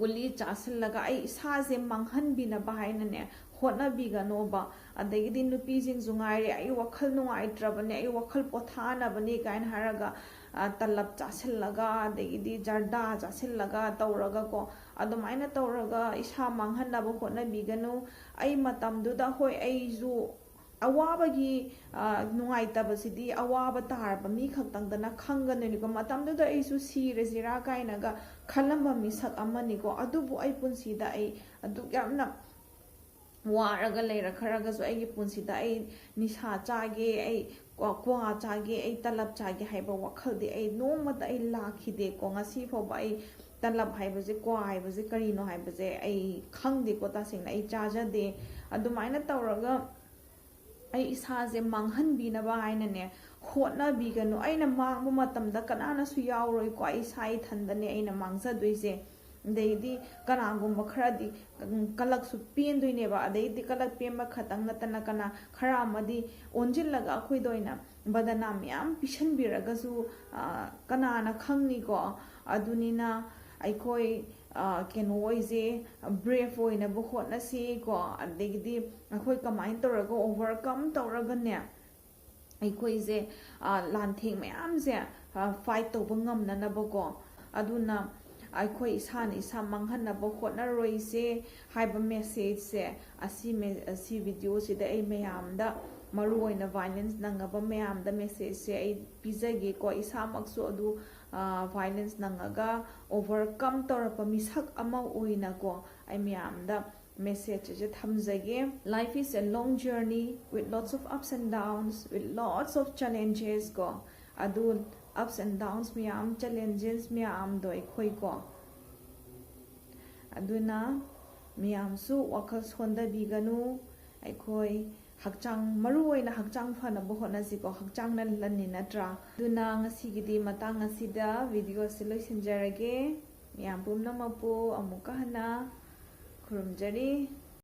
ꯒꯨꯂꯤ ꯆꯥꯁꯤꯜꯂꯒ ꯑꯩ ꯏꯁꯥꯁꯦ ꯃꯥꯡꯍꯟꯕꯤꯅꯕ ꯍꯥꯏꯅꯅꯦ ꯍꯣꯠꯅꯕꯤꯒꯅꯣꯕ ꯑꯗꯒꯤꯗꯤ ꯅꯨꯄꯤꯁꯤꯡꯁꯨ ꯉꯥꯏꯔꯦ ꯑꯩ ꯋꯥꯈꯜ ꯅꯨꯡꯉꯥꯏꯇ꯭ꯔꯕꯅꯦ ꯑꯩ ꯋꯥꯈꯜ ꯄꯣꯊꯥꯅꯕꯅꯤ ꯀꯥꯏꯅ ꯍꯥꯏꯔꯒ ꯇꯂꯞ ꯆꯥꯁꯤꯜꯂꯒ ꯑꯗꯒꯤꯗꯤ ꯖꯔꯗꯥ ꯆꯥꯁꯤꯜꯂꯒ ꯇꯧꯔꯒꯀꯣ ꯑꯗꯨꯃꯥꯏꯅ ꯇꯧꯔꯒ ꯏꯁꯥ ꯃꯥꯡꯍꯟꯅꯕ ꯍꯣꯠꯅꯕꯤꯒꯅꯨ ꯑꯩ ꯃꯇꯝꯗꯨꯗ ꯍꯣꯏ ꯑꯩꯁꯨ ꯑꯋꯥꯕꯒꯤ ꯅꯨꯡꯉꯥꯏꯇꯕꯁꯤꯗꯤ ꯑꯋꯥꯕ ꯇꯥꯔꯕ ꯃꯤ ꯈꯛꯇꯪꯗꯅ ꯈꯪꯒꯗꯣꯏꯅꯤꯀꯣ ꯃꯇꯝꯗꯨꯗ ꯑꯩꯁꯨ ꯁꯤꯔꯁꯤꯔꯥ ꯀꯥꯏꯅꯒ ꯈꯜꯂꯝꯕ ꯃꯤꯁꯛ ꯑꯃꯅꯤꯀꯣ ꯑꯗꯨꯕꯨ ꯑꯩ ꯄꯨꯟꯁꯤꯗ ꯑꯩ ꯑꯗꯨꯛ ꯌꯥꯝꯅ ꯋꯥꯔꯒ ꯂꯩꯔꯛꯈ꯭ꯔꯒꯁꯨ ꯑꯩꯒꯤ ꯄꯨꯟꯁꯤꯗ ꯑꯩ ꯅꯤꯁꯥ ꯆꯥꯒꯦ ꯑꯩ ꯀ꯭ꯋꯥ ꯆꯥꯒꯦ ꯑꯩ ꯇꯂꯞ ꯆꯥꯒꯦ ꯍꯥꯏꯕ ꯋꯥꯈꯜꯗꯤ ꯑꯩ ꯅꯣꯡꯃꯇ ꯑꯩ ꯂꯥꯛꯈꯤꯗꯦꯀꯣ ꯉꯁꯤ ꯐꯥꯎꯕ ꯑꯩ ꯇꯂꯞ ꯍꯥꯏꯕꯁꯦ ꯀ꯭ꯋꯥ ꯍꯥꯏꯕꯁꯦ ꯀꯔꯤꯅꯣ ꯍꯥꯏꯕꯁꯦ ꯑꯩ ꯈꯪꯗꯦꯀꯣ ꯇꯁꯦꯡꯅ ꯑꯩ ꯆꯥꯖꯗꯦ ꯑꯗꯨꯃꯥꯏꯅ ꯇꯧꯔꯒ ꯑꯩ ꯏꯁꯥꯁꯦ ꯃꯥꯡꯍꯟꯕꯤꯅꯕ ꯍꯥꯏꯅꯅꯦ ꯍꯣꯠꯅꯕꯤꯒꯅꯨ ꯑꯩꯅ ꯃꯥꯡꯕ ꯃꯇꯝꯗ ꯀꯅꯥꯅꯁꯨ ꯌꯥꯎꯔꯣꯏꯀꯣ ꯑꯩ ꯏꯁꯥ ꯏꯊꯟꯗꯅꯦ ꯑꯩꯅ ꯃꯥꯡꯖꯗꯣꯏꯁꯦ ꯑꯗꯩꯗꯤ ꯀꯅꯥꯒꯨꯝꯕ ꯈꯔꯗꯤ ꯀꯂꯛꯁꯨ ꯄꯦꯟꯗꯣꯏꯅꯦꯕ ꯑꯗꯩꯗꯤ ꯀꯂꯛ ꯄꯦꯟꯕ ꯈꯛꯇꯪ ꯅꯠꯇꯅ ꯈꯔ ꯑꯃꯗꯤ ꯑꯣꯟꯁꯤꯜꯂꯒ ꯑꯩꯈꯣꯏꯗ ꯑꯣꯏꯅ ꯕꯗꯅꯥ ꯃꯌꯥꯝ ꯄꯤꯁꯟꯕꯤꯔꯒꯁꯨ ꯀꯅꯥꯅ ꯈꯪꯅꯤꯀꯣ ꯑꯗꯨꯅꯤꯅ ꯑꯩꯈꯣꯏ ꯀꯩꯅꯣ ꯑꯣꯏꯁꯦ ꯕ꯭ꯔꯦꯐ ꯑꯣꯏꯅꯕ ꯍꯣꯠꯅꯁꯤꯀꯣ ꯑꯗꯒꯤꯗꯤ ꯑꯩꯈꯣꯏ ꯀꯃꯥꯏꯅ ꯇꯧꯔꯒ ꯑꯣꯚꯔꯀꯝ ꯇꯧꯔꯒꯅꯦ ꯑꯩꯈꯣꯏꯁꯦ ꯂꯥꯟꯊꯦꯡ ꯃꯌꯥꯝꯁꯦ ꯐꯥꯏꯠ ꯇꯧꯕ ꯉꯝꯅꯅꯕꯀꯣ ꯑꯗꯨꯅ ꯑꯩꯈꯣꯏ ꯏꯁꯥꯅ ꯏꯁꯥ ꯃꯥꯡꯍꯟꯅꯕ ꯍꯣꯠꯅꯔꯣꯏꯁꯦ ꯍꯥꯏꯕ ꯃꯦꯁꯦꯖꯁꯦ ꯑꯁꯤ ꯚꯤꯗꯤꯑꯣꯁꯤꯗ ꯑꯩ ꯃꯌꯥꯝꯗ ꯃꯔꯨꯑꯣꯏꯅ ꯚꯥꯏꯂꯦꯟꯁ ꯅꯪꯉꯕ ꯃꯌꯥꯝꯗ ꯃꯦꯁꯦꯖꯁꯦ ꯑꯩ ꯄꯤꯖꯒꯦꯀꯣ ꯏꯁꯥꯃꯛꯁꯨ ꯑꯗꯨ ꯚꯥꯏꯂꯦꯟꯁ ꯅꯪꯉꯒ ꯑꯣꯚꯔꯀꯝ ꯇꯧꯔꯛꯄ ꯃꯤꯁꯛ ꯑꯃ ꯑꯣꯏꯅꯀꯣ ꯑꯩ ꯃꯌꯥꯝꯗ ꯃꯦꯁꯦꯖ ꯑꯁꯦ ꯊꯝꯖꯒꯦ life is a long journey with lots of ups and downs with lots of challenges ꯀꯣ ꯑꯗꯨ ꯑꯞꯁ ꯑꯦꯟ ꯗꯥꯎꯟꯁ ꯃꯌꯥꯝ ꯆꯦꯂꯦꯟꯖꯦꯁ ꯃꯌꯥꯝꯗꯣ ꯑꯩꯈꯣꯏꯀꯣ ꯑꯗꯨꯅ ꯃꯌꯥꯝꯁꯨ ꯋꯥꯈꯜ ꯁꯣꯟꯊꯕꯤꯒꯅꯨ ꯑꯩꯈꯣꯏ ꯍꯛꯆꯥꯡ ꯃꯔꯨꯑꯣꯏꯅ ꯍꯛꯆꯥꯡ ꯐꯅꯕ ꯍꯣꯠꯅꯁꯤꯀꯣ ꯍꯛꯆꯥꯡꯅ ꯂꯟꯅꯤ ꯅꯠꯇ꯭ꯔꯥ ꯑꯗꯨꯅ ꯉꯁꯤꯒꯤꯗꯤ ꯃꯇꯥꯡ ꯑꯁꯤꯗ ꯚꯤꯗꯤꯑꯣꯁꯤ ꯂꯣꯏꯁꯤꯟꯖꯔꯒꯦ ꯃꯌꯥꯝ ꯄꯨꯝꯅꯃꯛꯄꯨ ꯑꯃꯨꯛꯀ ꯍꯟꯅ ꯈꯨꯔꯨꯝꯖꯔꯤ